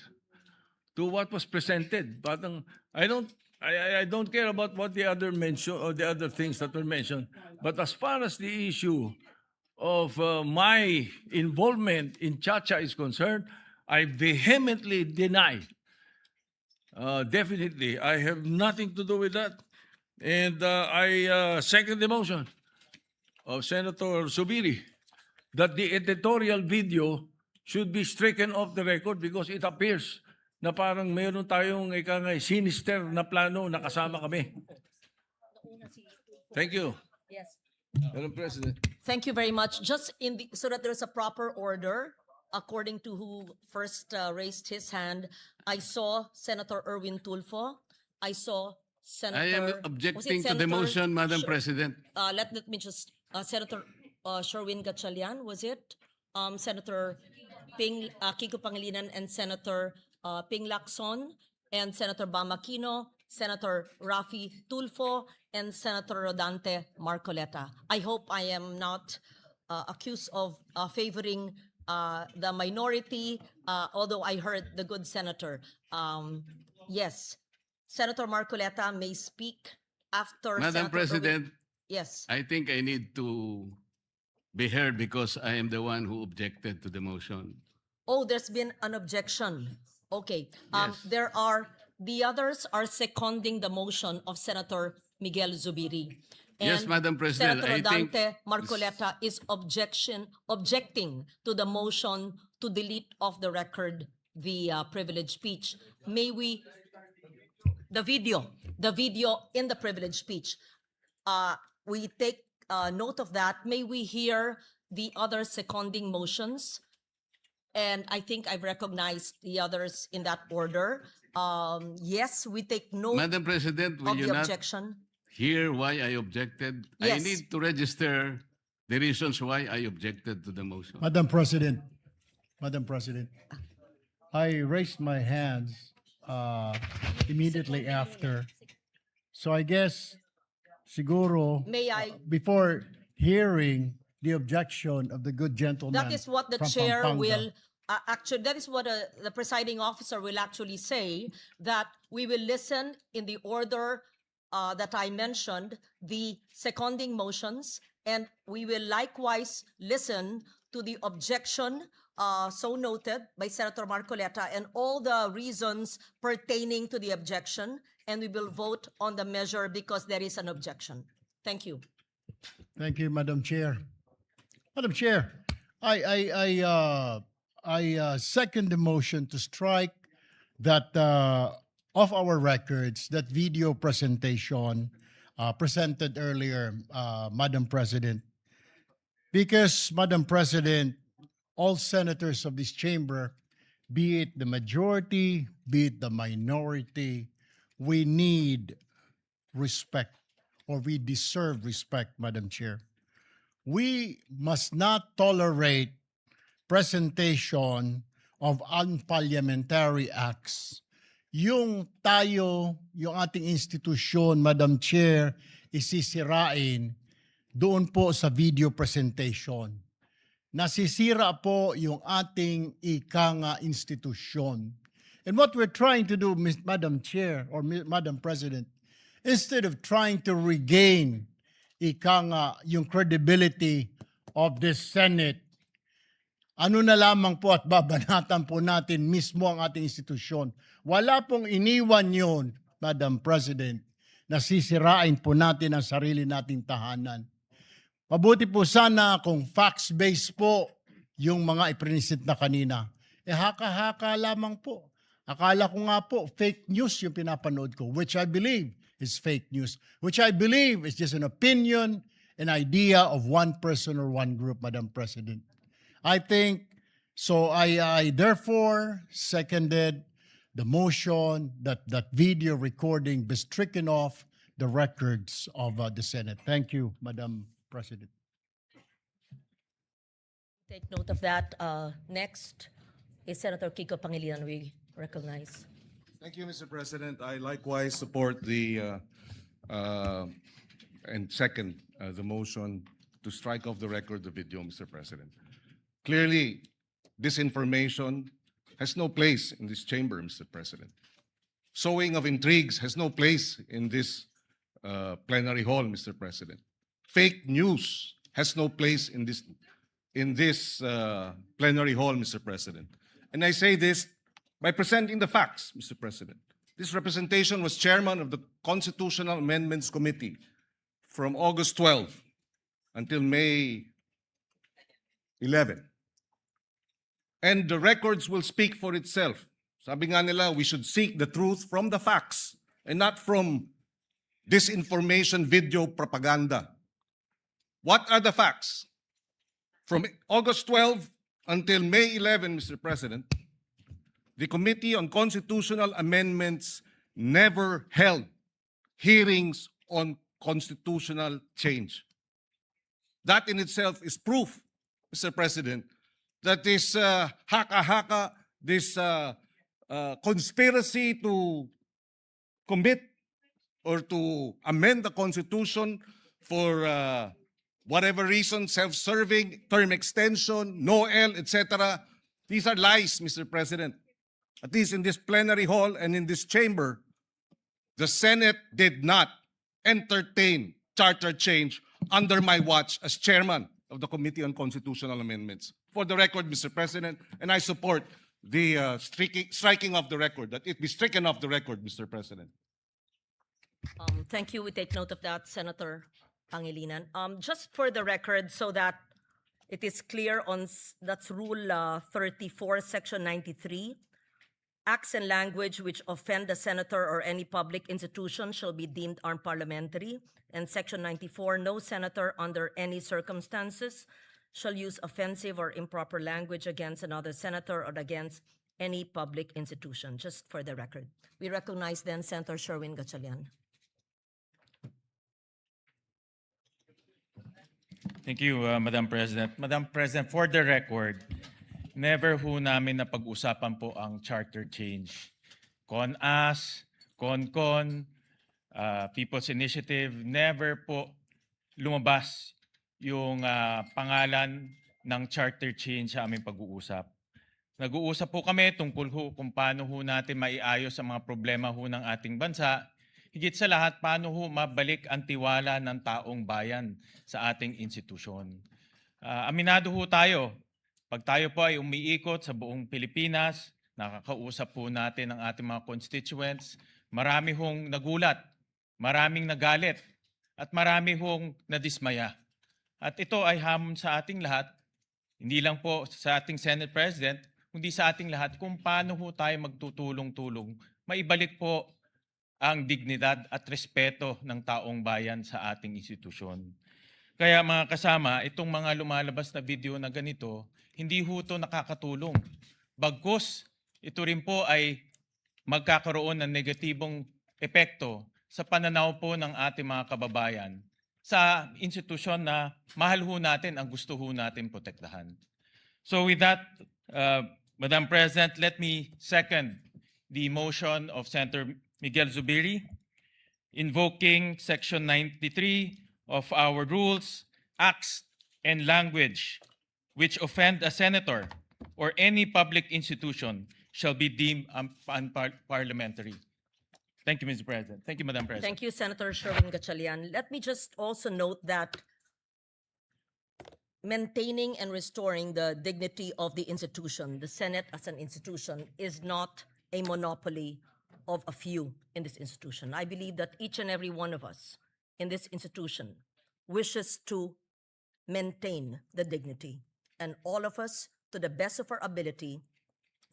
to what was presented. But I don't care about what the other mention or the other things that were mentioned. But as far as the issue of my involvement in Chacha is concerned, I vehemently deny. Definitely, I have nothing to do with that. And I second the motion of Senator Subiri that the editorial video should be stricken off the record because it appears na parang mayroon tayong sinister na plano na kasama kami. Thank you. Yes. Madam President. Thank you very much. Just so that there's a proper order, according to who first raised his hand, I saw Senator Erwin Tulfo. I saw Senator... I am objecting to the motion, Madam President. Let me just... Senator Sherwin Gatchalian, was it? Senator Kiko Pangilinan and Senator Ping Lacson and Senator Bam Aquino, Senator Rafi Tulfo, and Senator Rodante Marcoleta. I hope I am not accused of favoring the minority, although I heard the good senator. Yes, Senator Marcoleta may speak after Madam Senator President, Erwin. Yes. I think I need to be heard because I am the one who objected to the motion. Oh, there's been an objection. Okay. Yes. The others are seconding the motion of Senator Miguel Zubiri. Yes, Madam President, Senator I think- Dante Marcoleta is objecting to the motion to delete off the record the privileged speech. May we, the video in the privileged speech, we take note of that. May we hear the other seconding motions? And I think I've recognized the others in that order. Yes, we take note Madam President, will of you the not objection. hear why I objected? I Yes. need to register the reasons why I objected to the motion. Madam President, I raised my hands immediately after. So I guess siguro May I? before hearing the objection of the good gentleman That is what the from chair Pampanga. will, actually, that is what the presiding officer will actually say, that we will listen in the order that I mentioned, the seconding motions, and we will likewise listen to the objection so noted by Senator Marcoleta and all the reasons pertaining to the objection, and we will vote on the measure because there is an objection. Thank you. Thank you, Madam Chair. Madam Chair, I second the motion to strike that of our records that video presentation presented earlier, Madam President, because, Madam President, all senators of this chamber, be it the majority, be it the minority, we need respect, or we deserve respect, Madam Chair. We must not tolerate presentation of unparliamentary acts. Yung tayo, yung ating institusyon, Madam Chair, isisirain doon po sa video presentation. Nasisira po yung ating ika institusyon. And what we're trying to do, Madam Chair or Madam President, instead of trying to regain yung credibility of this Senate, ano na lamang po at babanatan po natin mismo ang ating institusyon. Wala pong iniwan yun, Madam President, na sisirain po natin ang sarili nating tahanan. Mabuti po sana kung facts-based po yung mga iprinisit na kanina. Haka-haka lamang po. Akala ko nga po, fake news yung pinapanood ko, which I believe is fake news, which I believe is just an opinion, an idea of one person or one group, Madam President. I think, so I therefore seconded the motion that that video recording be stricken off the records of the Senate. Thank you, Madam President. Take note of that. Next is Senator Kiko Pangilinan. We recognize. Thank you, Mr. President. I likewise support the and second the motion to strike off the record the video, Mr. President. Clearly, disinformation has no place in this chamber, Mr. President. Sowing of intrigues has no place in this plenary hall, Mr. President. Fake news has no place in this plenary hall, Mr. President. And I say this by presenting the facts, Mr. President. This representation was chairman of the Constitutional Amendments Committee from August 12 until May 11. And the records will speak for itself. Sabi nga nila, we should seek the truth from the facts and not from disinformation video propaganda. What are the facts? From August 12 until May 11, Mr. President, the Committee on Constitutional Amendments never held hearings on constitutional change. That in itself is proof, Mr. President, that this haka-haka, this conspiracy to commit or to amend the Constitution for whatever reason, self-serving, term extension, NOEL, etc. These are lies, Mr. President. At least in this plenary hall and in this chamber, the Senate did not entertain charter change under my watch as chairman of the Committee on Constitutional Amendments. For the record, Mr. President, and I support the striking of the record, that it be stricken off the record, Mr. President. Thank you. We take note of that, Senator Pangilinan. Just for the record, so that it is clear on, that's Rule 34, Section 93. Acts and language which offend the senator or any public institution shall be deemed unparliamentary. And Section 94, no senator under any circumstances shall use offensive or improper language against another senator or against any public institution, just for the record. We recognize then Senator Sherwin Gatchalian. Thank you, Madam President. Madam President, for the record, never ho namin na pag-usapan po ang charter change. CONAS, CONCON, People's Initiative, never po lumabas yung pangalan ng charter change sa aming pag-uusap. Nag-uusap po kami tungkol ho kung paano ho natin maiayos ang mga problema ho ng ating bansa. Higit sa lahat, paano ho mabalik ang tiwala ng taong bayan sa ating institusyon. Aminado ho tayo Pag tayo po ay umiikot sa buong Pilipinas, nakakausap po natin ang ating mga constituents, marami hong nagulat, maraming nagalit, at marami hong nadismaya. At ito ay hamon sa ating lahat, hindi lang po sa ating Senate President, kundi sa ating lahat kung paano ho tayo magtutulong-tulong, maibalik po ang dignidad at respeto ng taong bayan sa ating institusyon. Kaya mga kasama, itong mga lumalabas na video na ganito, hindi ho ito nakakatulong. Bagkus, ito rin po ay magkakaroon ng negatibong epekto sa pananaw po ng ating mga kababayan sa institusyon na mahal ho natin, ang gusto ho natin protektahan. So with that, Madam President, let me second the motion of Senator Miguel Zubiri, invoking Section 93 of our rules, acts, and language which offend a senator or any public institution shall be deemed unparliamentary. Thank you, Mr. President. Thank you, Madam President. Thank you, Senator Sherwin Gatchalian. Let me just also note that maintaining and restoring the dignity of the institution, the Senate as an institution, is not a monopoly of a few in this institution. I believe that each and every one of us in this institution wishes to maintain the dignity. And all of us, to the best of our ability,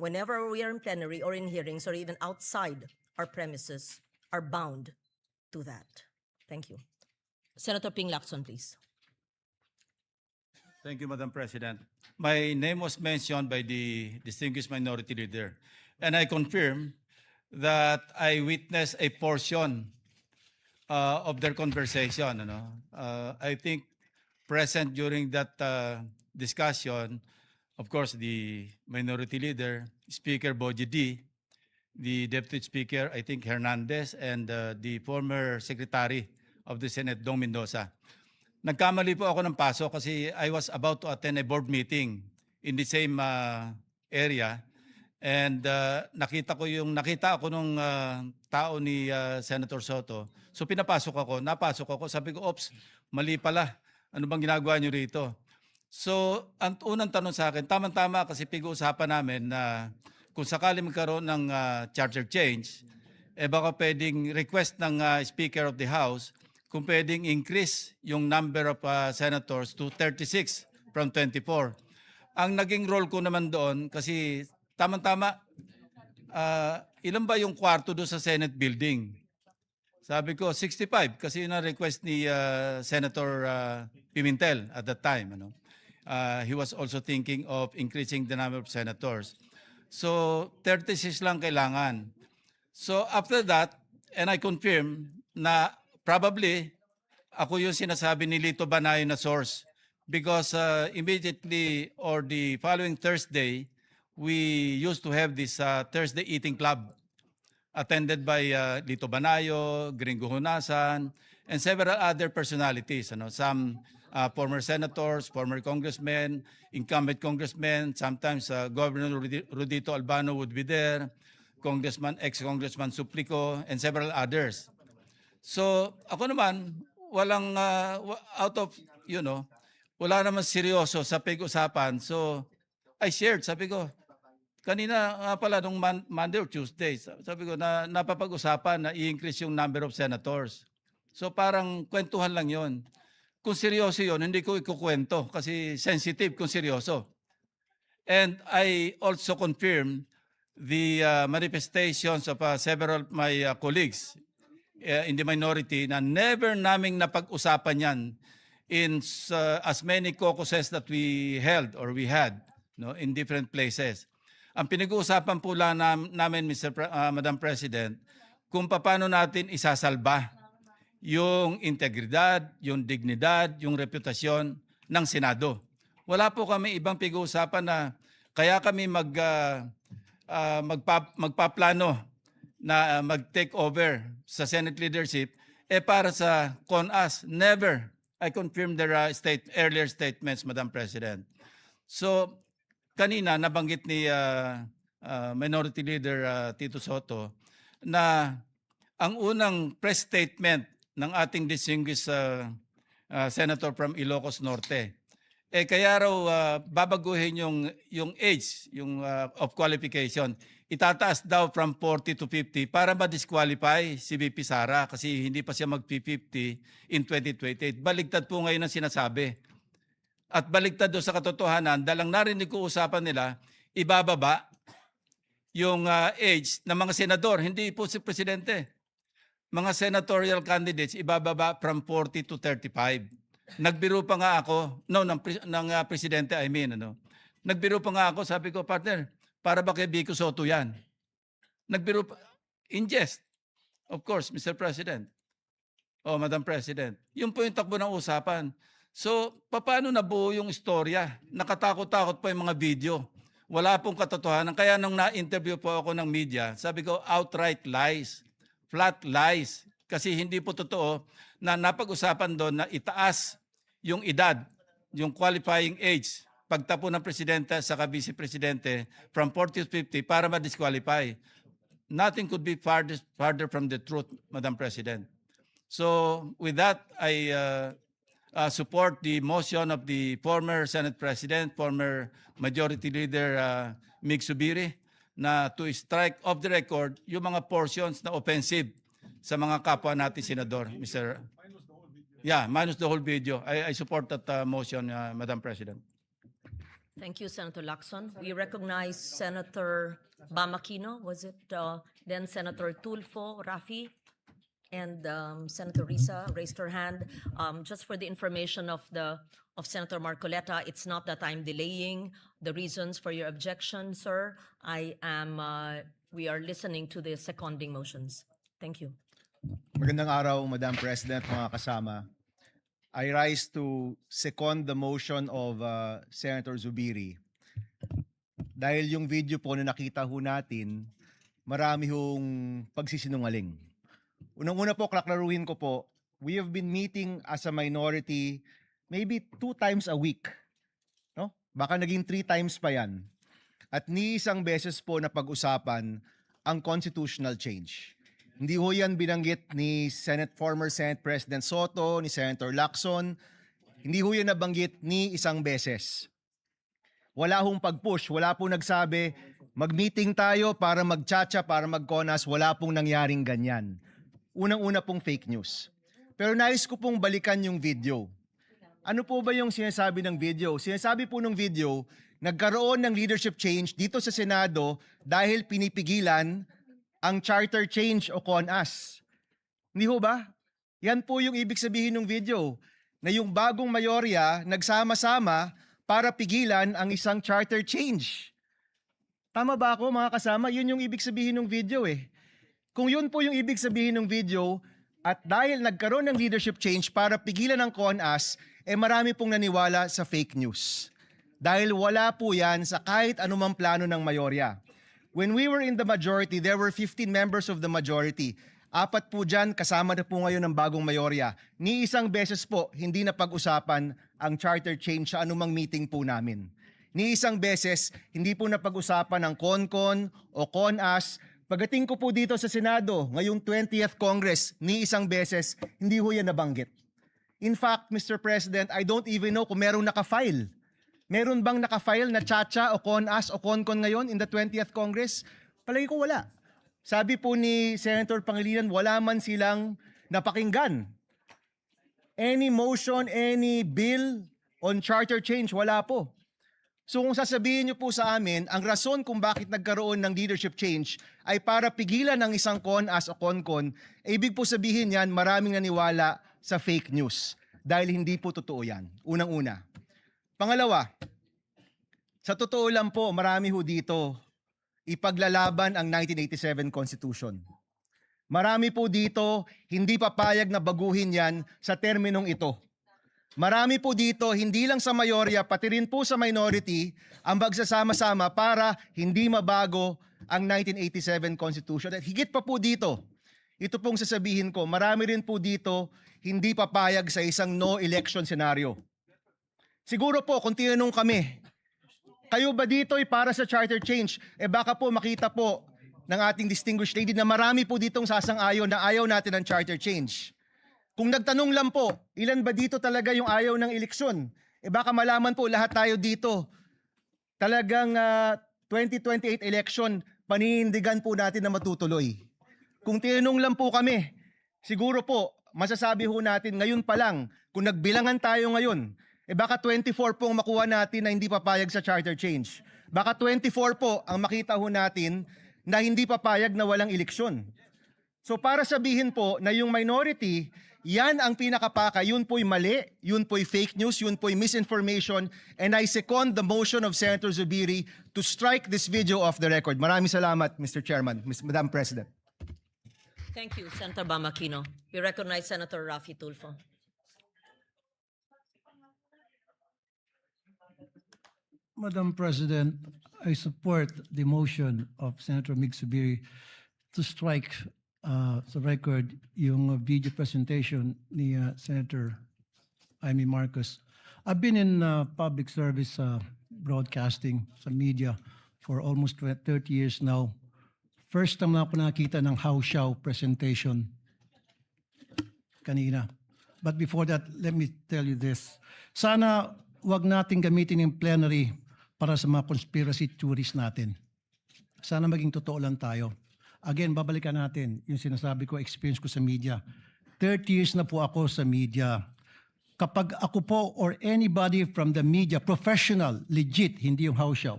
whenever we are in plenary or in hearings or even outside our premises, are bound to that. Thank you. Senator Ping Lacson, please. Thank you, Madam President. My name was mentioned by the distinguished minority leader, and I confirm that I witnessed a portion of their conversation. I think present during that discussion, of course, the minority leader, Speaker Boji D, the Deputy Speaker, I think Hernandez, and the former Secretary of the Senate, Dong Mendoza. Nagkamali po ako ng paso kasi I was about to attend a board meeting in the same area, and nakita ako nung tao ni Senator Soto. So napasok ako, sabi ko, "Ops, mali pala. Ano bang ginagawa niyo rito?" So, ang unang tanong sa akin, tama-tama kasi pag-uusapan namin na kung sakali magkaroon ng charter change, baka pwedeng request ng Speaker of the House kung pwedeng increase yung number of senators to 36 from 24. Ang naging role ko naman doon, kasi tama-tama, ilan ba yung kwarto doon sa Senate building? Sabi ko, 65, kasi yun ang request ni Senator Pimentel at that time. He was also thinking of increasing the number of senators. So, 36 lang kailangan. So, after that, and I confirm na probably ako yung sinasabi ni Lito Banayo na source, because immediately or the following Thursday, we used to have this Thursday eating club attended by Lito Banayo, Gringo Honasan, and several other personalities. Some former senators, former congressmen, incumbent congressmen, sometimes Governor Rudito Albano would be there, ex-Congressman Suplico, and several others. So ako naman, walang out of, wala naman seryoso sa pag-usapan. So I shared, sabi ko, kanina nga pala nung Monday or Tuesday, sabi ko na napapag-usapan na i-increase yung number of senators. So parang kwentuhan lang yon. Kung seryoso yon, hindi ko ikukwento kasi sensitive kung seryoso. And I also confirm the manifestations of several of my colleagues in the minority na never naming napag-usapan yan in as many caucuses that we held or we had in different places. Ang pinag-uusapan po lang namin, Madam President, kung paano natin isasalba yung integridad, yung dignidad, yung reputasyon ng Senado. Wala po kami ibang pag-uusapan na kaya kami magpaplano na mag-take over sa Senate leadership para sa CONAS. Never. I confirm their earlier statements, Madam President. So, kanina nabanggit ni Minority Leader Tito Soto na ang unang press statement ng ating distinguished Senator from Ilocos Norte kaya raw babaguhin yung age, yung of qualification. Itataas daw from 40 to 50 para ma-disqualify si VP Sara kasi hindi pa siya mag-50 in 2028. Baligtad po ngayon ang sinasabi. At baligtad doon sa katotohanan, dalang narinig ko usapan nila, ibababa yung age ng mga senador, hindi po si presidente. Mga senatorial candidates, ibababa from 40 to 35. Nagbiro pa nga ako, ng presidente, I mean, nagbiro pa nga ako, sabi ko, partner, para ba kay Vico Soto yan? Nagbiro pa, in jest, of course, Mr. President. O, Madam President. Yun po yung takbo ng usapan. So, paano nabuo yung istorya? Nakatakot-takot pa yung mga video. Wala pong katotohanan. Kaya nung na-interview po ako ng media, sabi ko, outright lies, flat lies. Kasi hindi po totoo na napag-usapan doon na itaas yung edad, yung qualifying age, pagtapo ng presidente sa vice presidente from 40 to 50 para ma-disqualify. Nothing could be farther from the truth, Madam President. So with that, I support the motion of the former Senate President, former Majority Leader Mig Zubiri, na to strike off the record yung mga portions na offensive sa mga kapwa natin senador, Mr. Yeah, minus the whole video. I support that motion, Madam President. Thank you, Senator Lacson. We recognize Senator Bamakino, was it? Then Senator Tulfo, Rafi, and Senator Risa raised her hand. Just for the information of Senator Marcoleta, it's not that I'm delaying the reasons for your objection, sir. We are listening to the seconding motions. Thank you. Magandang araw, Madam President, mga kasama. I rise to second the motion of Senator Zubiri. Dahil yung video po na nakita ho natin, marami hong pagsisinungaling. Unang-una po, klaklaruhin ko po, we have been meeting as a minority maybe 2 times a week. No? Baka naging 3 times pa yan. At ni isang beses po na pag-usapan ang constitutional change. Hindi ho yan binanggit ni former Senate President Soto, ni Senator Lacson. Hindi ho yan nabanggit ni isang beses. Wala hong pag-push, wala pong nagsabi, mag-meeting tayo para mag-chacha, para mag-conas, wala pong nangyaring ganyan. Unang-una pong fake news. Pero nais ko pong balikan yung video. Ano po ba yung sinasabi ng video? Sinasabi po ng video, nagkaroon ng leadership change dito sa Senado dahil pinipigilan ang charter change o CONAS. Hindi ho ba? Yan po yung ibig sabihin ng video, na yung bagong mayorya nagsama-sama para pigilan ang isang charter change. Tama ba ako, mga kasama? Yun yung ibig sabihin ng video eh. Kung yun po yung ibig sabihin ng video, at dahil nagkaroon ng leadership change para pigilan ang CONAS, marami pong naniwala sa fake news. Dahil wala po yan sa kahit anumang plano ng mayorya. When we were in the majority, there were 15 members of the majority. 4 po dyan, kasama na po ngayon ng bagong mayorya. Ni isang beses po, hindi na pag-usapan ang charter change sa anumang meeting po namin. Ni isang beses, hindi po na pag-usapan ang CONCON o CONAS. Pagdating ko po dito sa Senado, ngayong 20th Congress, ni isang beses, hindi ho yan nabanggit. In fact, Mr. President, I don't even know kung merong naka-file. Meron bang naka-file na chacha o CONAS o CONCON ngayon in the 20th Congress? Palagi ko wala. Sabi po ni Senator Pangilinan, wala man silang napakinggan. Any motion, any bill on charter change, wala po. So kung sasabihin niyo po sa amin, ang rason kung bakit nagkaroon ng leadership change ay para pigilan ang isang CONAS o CONCON, ibig po sabihin yan, maraming naniwala sa fake news. Dahil hindi po totoo yan. Unang-una. Pangalawa, sa totoo lang po, marami ho dito ipaglalaban ang 1987 Constitution. Marami po dito hindi papayag na baguhin yan sa terminong ito. Marami po dito, hindi lang sa mayorya, pati rin po sa minority, ang magsasama-sama para hindi mabago ang 1987 Constitution. At higit pa po dito, ito pong sasabihin ko, marami rin po dito hindi papayag sa isang no election scenario. Siguro po, kung tinanong kami, kayo ba dito ay para sa charter change? Baka po makita po ng ating distinguished lady na marami po ditong sasang-ayon na ayaw natin ng charter change. Kung nagtanong lang po, ilan ba dito talaga yung ayaw ng eleksyon? Baka malaman po lahat tayo dito, talagang 2028 election, paninindigan po natin na matutuloy. Kung tinanong lang po kami, siguro po, masasabi ho natin ngayon pa lang, kung nagbilangan tayo ngayon, baka 24 po ang makuha natin na hindi papayag sa charter change. Baka 24 po ang makita ho natin na hindi papayag na walang eleksyon. So para sabihin po na yung minority, yan ang pinakapaka, yun po'y mali, yun po'y fake news, yun po'y misinformation, and I second the motion of Senator Zubiri to strike this video off the record. Maraming salamat, Mr. Chairman, Madam President. Thank you, Senator Bamakino. We recognize Senator Raffy Tulfo. Madam President, I support the motion of Senator Mig Zubiri to strike sa record yung video presentation ni Senator Amy Marcos. I've been in public service broadcasting sa media for almost 30 years now. First time na ako nakita ng How Shao presentation kanina. But before that, let me tell you this. Sana wag natin gamitin yung plenary para sa mga conspiracy theories natin. Sana maging totoo lang tayo. Again, babalikan natin yung sinasabi ko, experience ko sa media. 30 years na po ako sa media. Kapag ako po or anybody from the media, professional, legit, hindi yung house show,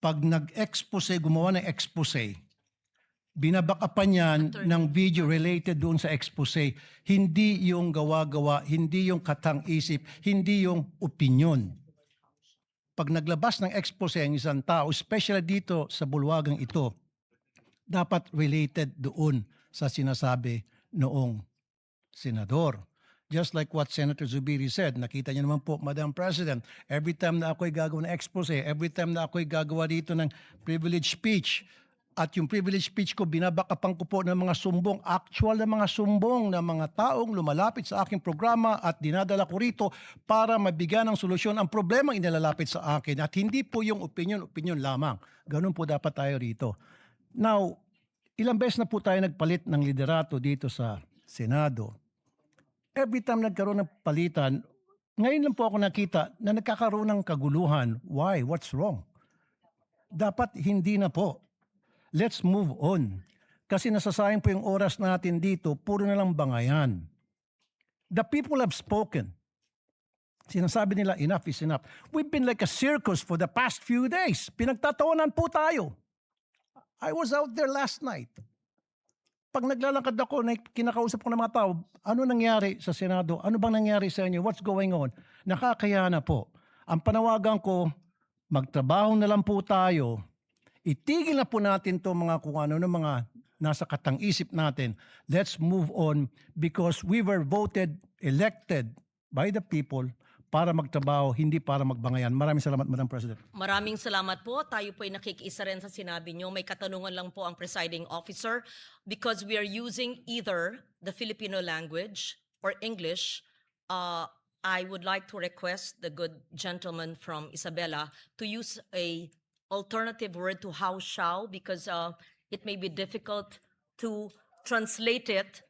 pag nag-expose, gumawa ng expose, binabakapan yan ng video related doon sa expose, hindi yung gawa-gawa, hindi yung katang-isip, hindi yung opinion. Pag naglabas ng expose ang isang tao, especially dito sa bulwagang ito, dapat related doon sa sinasabi noong senador. Just like what Senator Zubiri said, nakita niyo naman po, Madam President, every time na ako'y gagawa ng expose, every time na ako'y gagawa dito ng privilege speech, at yung privilege speech ko, binabakapan ko po ng mga sumbong, actual na mga sumbong na mga taong lumalapit sa aking programa at dinadala ko rito para mabigyan ng solusyon ang problemang inilalapit sa akin at hindi po yung opinion lamang. Ganun po dapat tayo rito. Now, ilang beses na po tayo nagpalit ng liderato dito sa Senado. Every time nagkaroon ng palitan, ngayon lang po ako nakita na nagkakaroon ng kaguluhan. Why? What's wrong? Dapat hindi na po. Let's move on. Kasi nasasayang po yung oras natin dito, puro na lang bangayan. The people have spoken. Sinasabi nila, enough is enough. We've been like a circus for the past few days. Pinagtatawanan po tayo. I was out there last night. Pag naglalakad ako, kinakausap ko ng mga tao, ano nangyari sa Senado? Ano bang nangyari sa inyo? What's going on? Nakakaya na po. Ang panawagan ko, magtrabaho na lang po tayo. Itigil na po natin to mga kung ano ng mga nasa katang-isip natin. Let's move on because we were voted, elected by the people para magtrabaho, hindi para magbangayan. Maraming salamat, Madam President. Maraming salamat po. Tayo po ay nakikiisa rin sa sinabi nyo. May katanungan lang po ang presiding officer because we are using either the Filipino language or English. I would like to request the good gentleman from Isabela to use a alternative word to how shall because it may be difficult to translate it.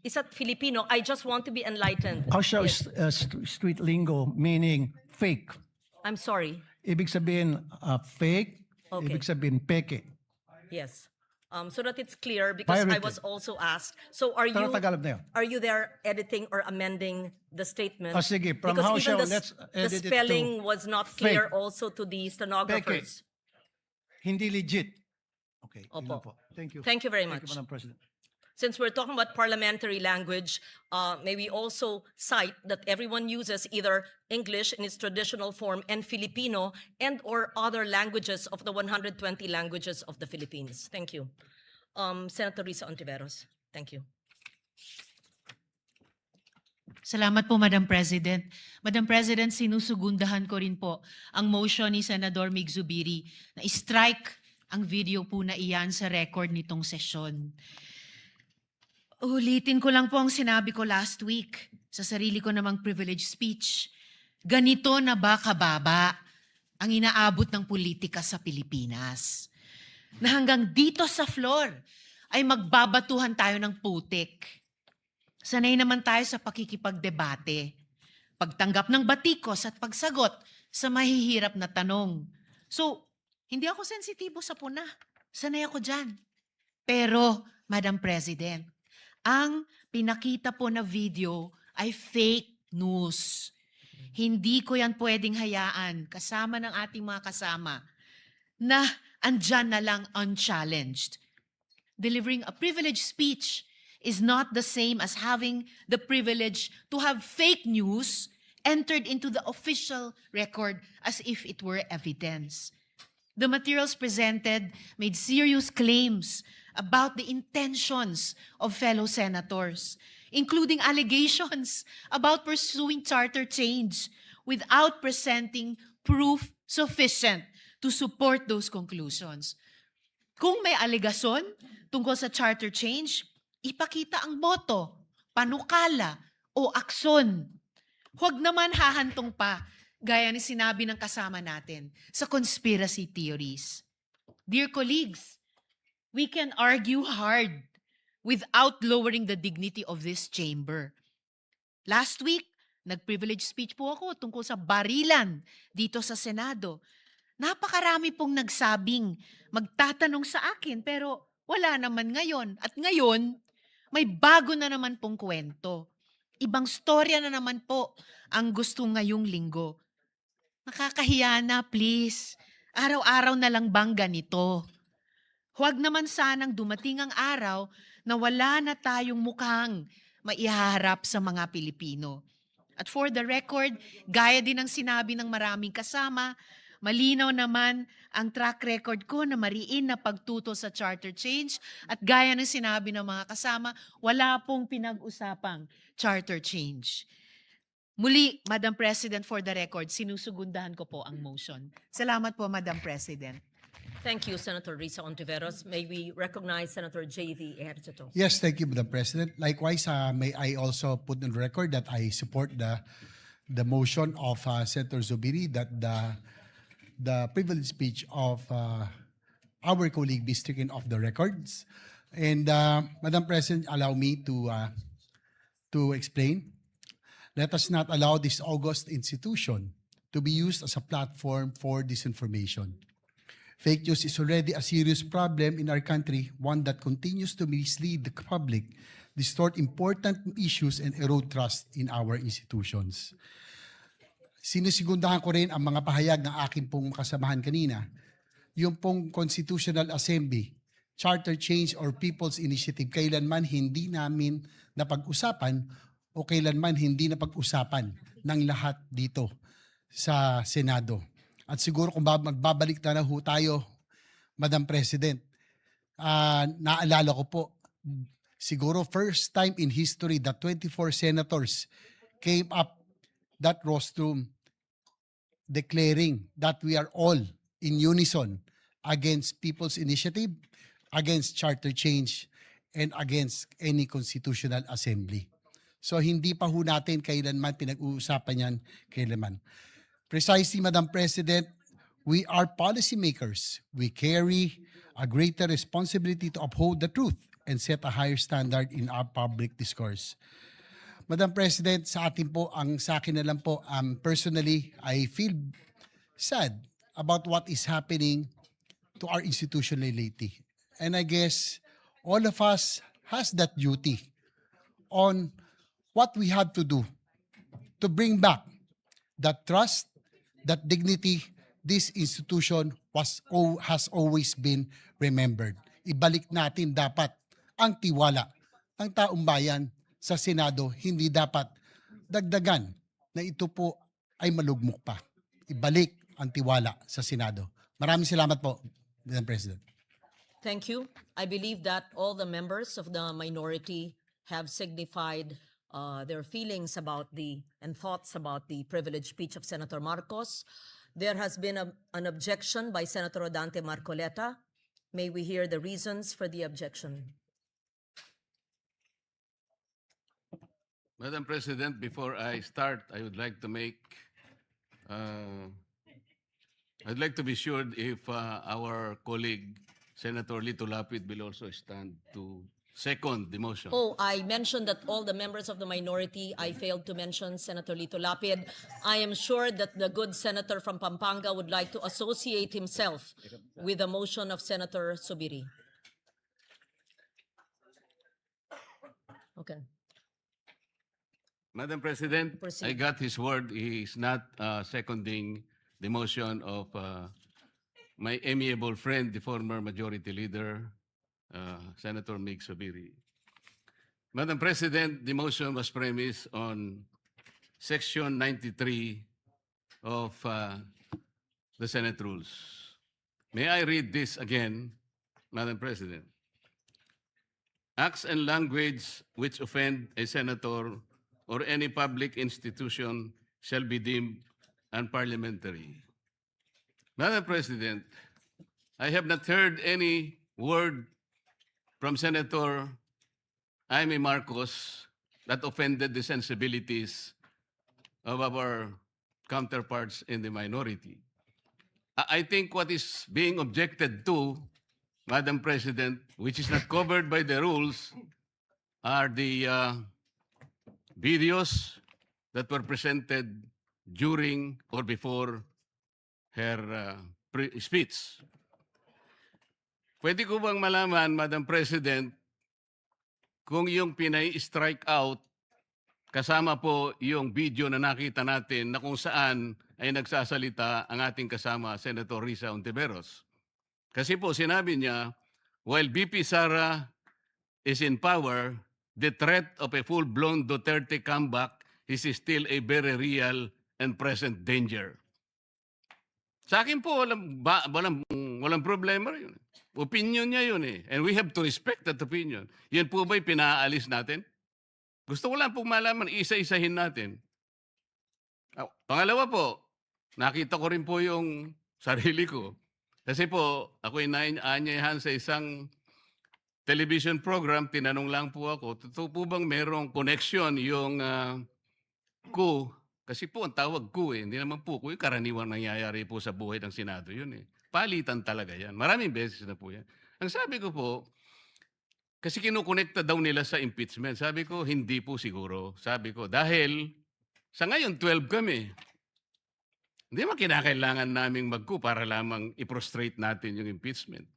Is that Filipino? I just want to be enlightened. How shall Yes. street lingo meaning fake? I'm sorry. Ibig sabihin fake, Okay. ibig sabihin peke. Yes. So that it's clear because I Pirated. was also asked. So are Pero Tagalog na yun. are you there editing or amending the statement? Sige, from because how even shall, the, let's the edit it to spelling was not clear fake. also to the stenographers. Hindi legit. Okay, yun Opo. lang po. Thank you. Thank you very Thank much. you, Madam President. Since we're talking about parliamentary language, may we also cite that everyone uses either English in its traditional form and Filipino and or other languages of the 120 languages of the Philippines. Thank you. Senator Risa Ontiveros. Thank you. Salamat po, Madam President. Madam President, sinusugundahan ko rin po ang motion ni Senador Mig Zubiri na strike ang video po na iyan sa record nitong sesyon. Ulitin ko lang po ang sinabi ko last week sa sarili ko namang privilege speech. Ganito na ba kababa ang inaabot ng politika sa Pilipinas? Na hanggang dito sa floor ay magbabatuhan tayo ng putik. Sanay naman tayo sa pakikipagdebate. pagtanggap ng batikos at pagsagot sa mahihirap na tanong. So, hindi ako sensitibo sa puna. Sanay ako dyan. Pero, Madam President, ang pinakita po na video ay fake news. Hindi ko yan pwedeng hayaan kasama ng ating mga kasama na andyan na lang unchallenged. Delivering a privileged speech is not the same as having the privilege to have fake news entered into the official record as if it were evidence. The materials presented made serious claims about the intentions of fellow senators, including allegations about pursuing charter change without presenting proof sufficient to support those conclusions. Kung may alegasyon tungkol sa charter change, ipakita ang boto, panukala o akson. Huwag naman hahantong pa, gaya ni sinabi ng kasama natin, sa conspiracy theories. Dear colleagues, we can argue hard without lowering the dignity of this chamber. Last week, nag-privilege speech po ako tungkol sa barilan dito sa Senado. Napakarami pong nagsabing magtatanong sa akin pero wala naman ngayon. At ngayon, may bago na naman pong kwento. Ibang storya na naman po ang gusto ngayong linggo. Nakakahiya na, please. Araw-araw na lang bang ganito? Huwag naman sanang dumating ang araw na wala na tayong mukhang maiharap sa mga Pilipino. At for the record, gaya din ng sinabi ng maraming kasama, malinaw naman ang track record ko na mariin na pagtuto sa charter change at gaya ng sinabi ng mga kasama, wala pong pinag-usapang charter change. Muli, Madam President, for the record, sinusugundahan ko po ang motion. Salamat po, Madam President. Thank you, Senator Risa Ontiveros. May we recognize Senator J.V. Ejercito. Yes, thank you, Madam President. Likewise, may I also put on the record that I support the motion of Senator Zubiri that the privilege speech of our colleague be stricken off the records. And Madam President, allow me to explain. Let us not allow this august institution to be used as a platform for disinformation. Fake news is already a serious problem in our country, one that continues to mislead the public, distort important issues, and erode trust in our institutions. Sinisigundahan ko rin ang mga pahayag ng aking pong kasamahan kanina. Yung pong Constitutional Assembly, Charter Change or People's Initiative, kailanman hindi namin napag-usapan o kailanman hindi napag-usapan ng lahat dito sa Senado. At siguro kung magbabalik na ho tayo, Madam President, naalala ko po, siguro first time in history that 24 senators came up that rostrum declaring that we are all in unison against People's Initiative, against Charter Change, and against any Constitutional Assembly. So hindi pa ho natin kailanman pinag-uusapan yan kailanman. Precisely, Madam President, we are policymakers. We carry a greater responsibility to uphold the truth and set a higher standard in our public discourse. Madam President, sa akin po, sa akin na lang po, personally, I feel sad about what is happening to our institution lately. And I guess all of us has that duty on what we have to do to bring back that trust, that dignity this institution has always been remembered. Ibalik natin dapat ang tiwala ng taong bayan sa Senado, hindi dapat dagdagan na ito po ay malugmok pa. Ibalik ang tiwala sa Senado. Maraming salamat po, Madam President. Thank you. I believe that all the members of the minority have signified their feelings about and thoughts about the privileged speech of Senator Marcos. There has been an objection by Senator Dante Marcoleta. May we hear the reasons for the objection? Madam President, before I start, I would like to I'd like to be sure if our colleague Senator Lito Lapid will also stand to second the motion. Oh, I mentioned that all the members of the minority, I failed to mention Senator Lito Lapid. I am sure that the good senator from Pampanga would like to associate himself with the motion of Senator Zubiri. Okay. Madam President, Proceed. I got his word. He is not seconding the motion of my amiable friend, the former Majority Leader, Senator Mig Zubiri. Madam President, the motion was premised on Section 93 of the Senate Rules. May I read this again, Madam President? Acts and language which offend a senator or any public institution shall be deemed unparliamentary. Madam President, I have not heard any word from Senator Jaime Marcos that offended the sensibilities of our counterparts in the minority. I think what is being objected to, Madam President, which is not covered by the rules, are the videos that were presented during or before her speech. Pwede ko bang malaman, Madam President, kung yung pinay-strike out, kasama po yung video na nakita natin na kung saan ay nagsasalita ang ating kasama, Senator Risa Ontiveros. Kasi po sinabi niya, while BP Sara is in power, the threat of a full-blown Duterte comeback is still a very real and present danger. Sa akin po, walang problema yun. Opinion niya yun eh. And we have to respect that opinion. Yan po ba'y pinaalis natin? Gusto ko lang pong malaman, isa-isahin natin. Pangalawa po, nakita ko rin po yung sarili ko. Kasi po, ako'y naanyayahan sa isang television program, tinanong lang po ako, totoo po bang merong connection yung coup? Kasi po, ang tawag coup eh. Hindi naman po coup, yung karaniwang nangyayari po sa buhay ng Senado yun eh. Palitan talaga yan. Maraming beses na po yan. Ang sabi ko po, kasi kinukonekta daw nila sa impeachment. Sabi ko, hindi po siguro. Sabi ko, dahil sa ngayon, 12 kami. Hindi naman kinakailangan naming mag-coup para lamang i-prostrate natin yung impeachment.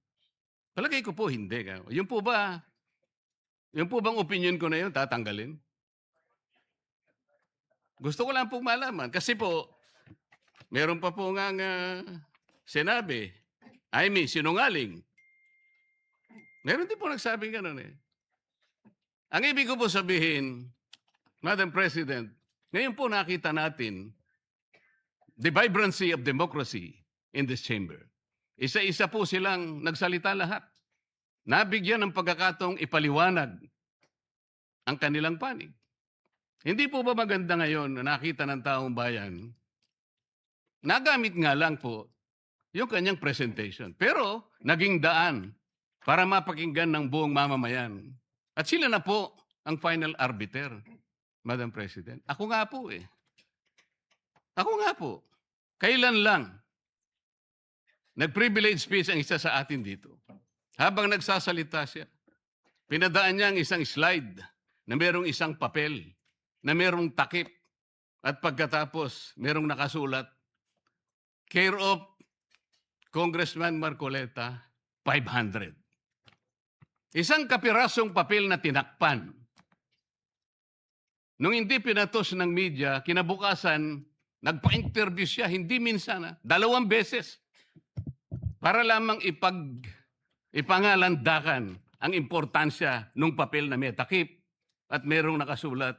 Palagay ko po, hindi. Yung po bang opinion ko na yun, tatanggalin? Gusto ko lang pong malaman. Kasi po, meron pa po nga sinabi, sinungaling. Meron din po nagsabing gano'n eh. Ang ibig ko po sabihin, Madam President, ngayon po nakita natin the vibrancy of democracy in this chamber. Isa-isa po silang nagsalita lahat. Nabigyan ng pagkakataong ipaliwanag ang kanilang panig. Hindi po ba maganda ngayon na nakita ng taong bayan, nagamit nga lang po yung kanyang presentation. Pero naging daan para mapakinggan ng buong mamamayan. At sila na po ang final arbiter, Madam President. Ako nga po eh. Ako nga po. Kailan lang nag-privilege speech ang isa sa atin dito. Habang nagsasalita siya, pinadaan niya ang isang slide na merong isang papel, na merong takip, at pagkatapos merong nakasulat, care of Congressman Marcoleta, 500. Isang kapirasong papel na tinakpan. Nung hindi pinatos ng media, kinabukasan, nagpa-interview siya, hindi minsan, 2 beses, para lamang ipangalandakan ang importansya ng papel na may takip at merong nakasulat,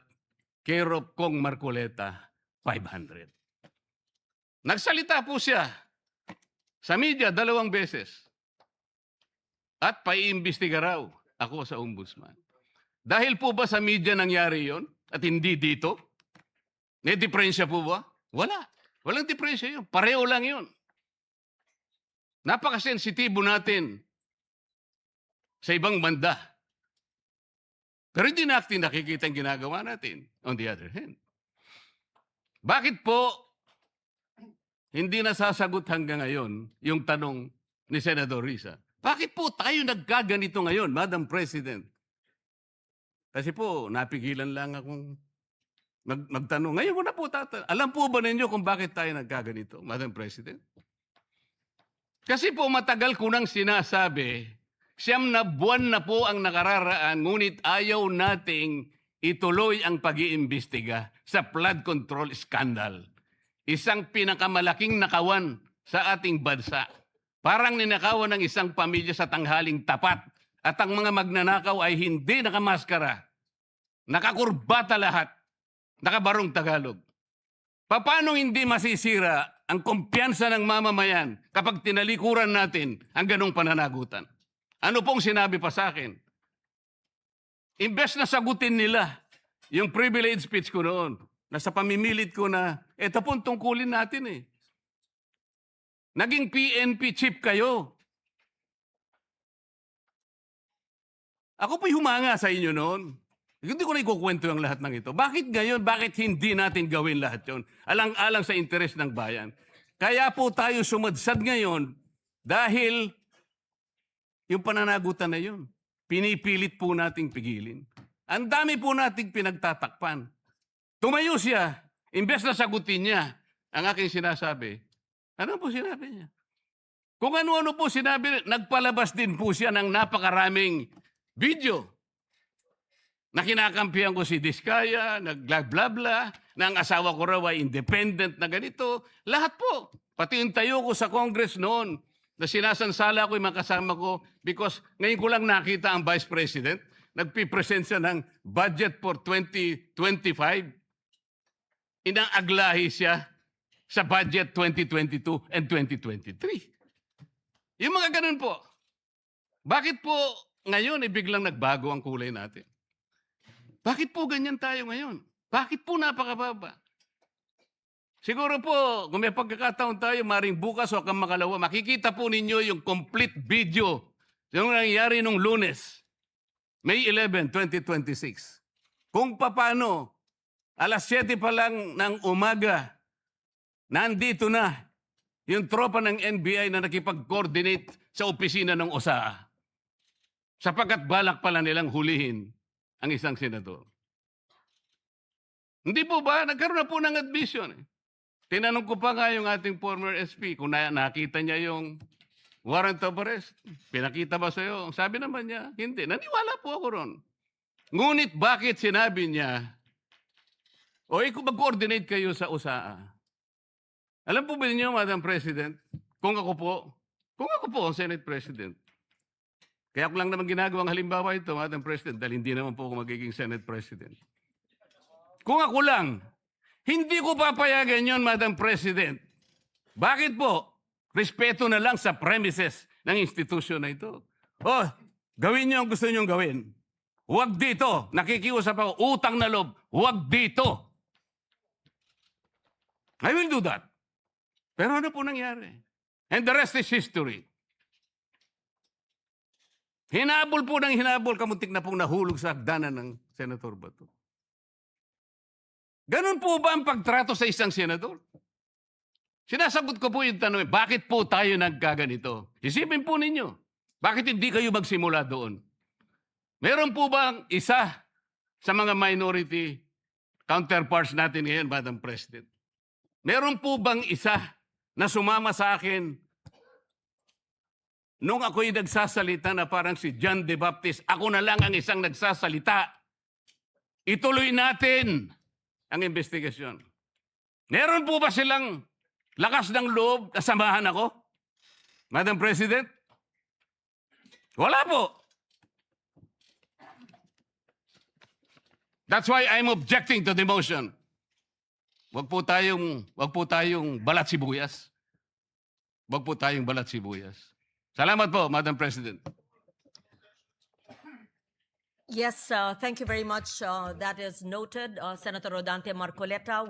care of Kong Marcoleta, 500. Nagsalita po siya sa media 2 beses. At paiimbestiga raw ako sa ombudsman. Dahil po ba sa media nangyari yon at hindi dito? May diferensya po ba? Wala. Walang diferensya yun. Pareho lang yun. Napakasensitibo natin sa ibang banda. Pero hindi natin nakikita ang ginagawa natin. On the other hand. Bakit po hindi nasasagot hanggang ngayon yung tanong ni Senador Risa? Bakit po tayo nagkaganito ngayon, Madam President? Kasi po, napigilan lang akong magtanong. Ngayon ko na po alam po ba ninyo kung bakit tayo nagkaganito, Madam President? Kasi po matagal ko nang sinasabi, 9 na buwan na po ang nakararaan, ngunit ayaw nating ituloy ang pag-iimbestiga sa flood control scandal. Isang pinakamalaking nakawan sa ating bansa. Parang ninakawan ng isang pamilya sa tanghaling tapat at ang mga magnanakaw ay hindi nakamaskara. Nakakurbata lahat. Nakabarong Tagalog. Paano hindi masisira ang kumpiyansa ng mamamayan kapag tinalikuran natin ang ganong pananagutan? Ano pong sinabi pa sa akin? Imbes na sagutin nila yung privilege speech ko noon, nasa pamimilit ko na, eto pong tungkulin natin eh. Naging PNP chief kayo. Ako po'y humanga sa inyo noon. Hindi ko na ikukwento ang lahat ng ito. Bakit ngayon? Bakit hindi natin gawin lahat yon? Alang-alang sa interes ng bayan. Kaya po tayo sumadsad ngayon dahil yung pananagutan na yun, pinipilit po nating pigilin. Ang dami po nating pinagtatakpan. Tumayo siya, imbes na sagutin niya ang aking sinasabi. Ano po sinabi niya? Kung ano-ano po sinabi, nagpalabas din po siya ng napakaraming video na kinakampihan ko si Diskaya, nag-bla-bla-bla, na ang asawa ko raw ay independent na ganito. Lahat po. Pati yung tayo ko sa Congress noon, na sinasansala ko yung mga kasama ko because ngayon ko lang nakita ang Vice President, nagpipresent siya ng budget for 2025. Inaaglahi siya sa budget 2022 and 2023. Yung mga ganun po. Bakit po ngayon biglang nagbago ang kulay natin? Bakit po ganyan tayo ngayon? Bakit po napakababa? Siguro po, kung may pagkakataon tayo, maring bukas o makalawa, makikita po ninyo yung complete video yung nangyari nung Lunes, May 11, 2026. Kung paano, alas 7 pa lang ng umaga, nandito na yung tropa ng NBI na nakipag-coordinate sa opisina ng OSAA. Sapagkat balak pala nilang hulihin ang isang senador. Hindi po ba? Nagkaroon na po ng admission. Tinanong ko pa nga yung ating former SP kung nakita niya yung warrant of arrest. Pinakita ba sa'yo? Sabi naman niya, hindi. Naniwala po ako ron. Ngunit bakit sinabi niya, mag-coordinate kayo sa OSAA? Alam po ba niyo, Madam President, kung ako po ang Senate President, kaya ko lang naman ginagawang halimbawa ito, Madam President, dahil hindi naman po ako magiging Senate President. Kung ako lang, hindi ko papayagan yon, Madam President. Bakit po? Respeto na lang sa premises ng institusyon na ito. Gawin niyo ang gusto niyong gawin. Huwag dito. Nakikiusap ako, utang na loob. Huwag dito. I will do that. Pero ano po nangyari? And the rest is history. Hinabol po ng hinabol, kamuntik na pong nahulog sa hagdanan ng Senator Bato. Ganun po ba ang pagtrato sa isang senador? Sinasagot ko po yung tanong, bakit po tayo nagkaganito? Isipin po ninyo, bakit hindi kayo magsimula doon? Meron po bang isa sa mga minority counterparts natin ngayon, Madam President? Meron po bang isa na sumama sa akin nung ako'y nagsasalita na parang si John the Baptist, ako na lang ang isang nagsasalita. Ituloy natin ang investigasyon. Meron po ba silang lakas ng loob na samahan ako? Madam President? Wala po. That's why I'm objecting to the motion. Wag po tayong balat sibuyas. Wag po tayong balat sibuyas. Salamat po, Madam President. Yes, thank you very much. That is noted, Senator Rodante Marcoleta.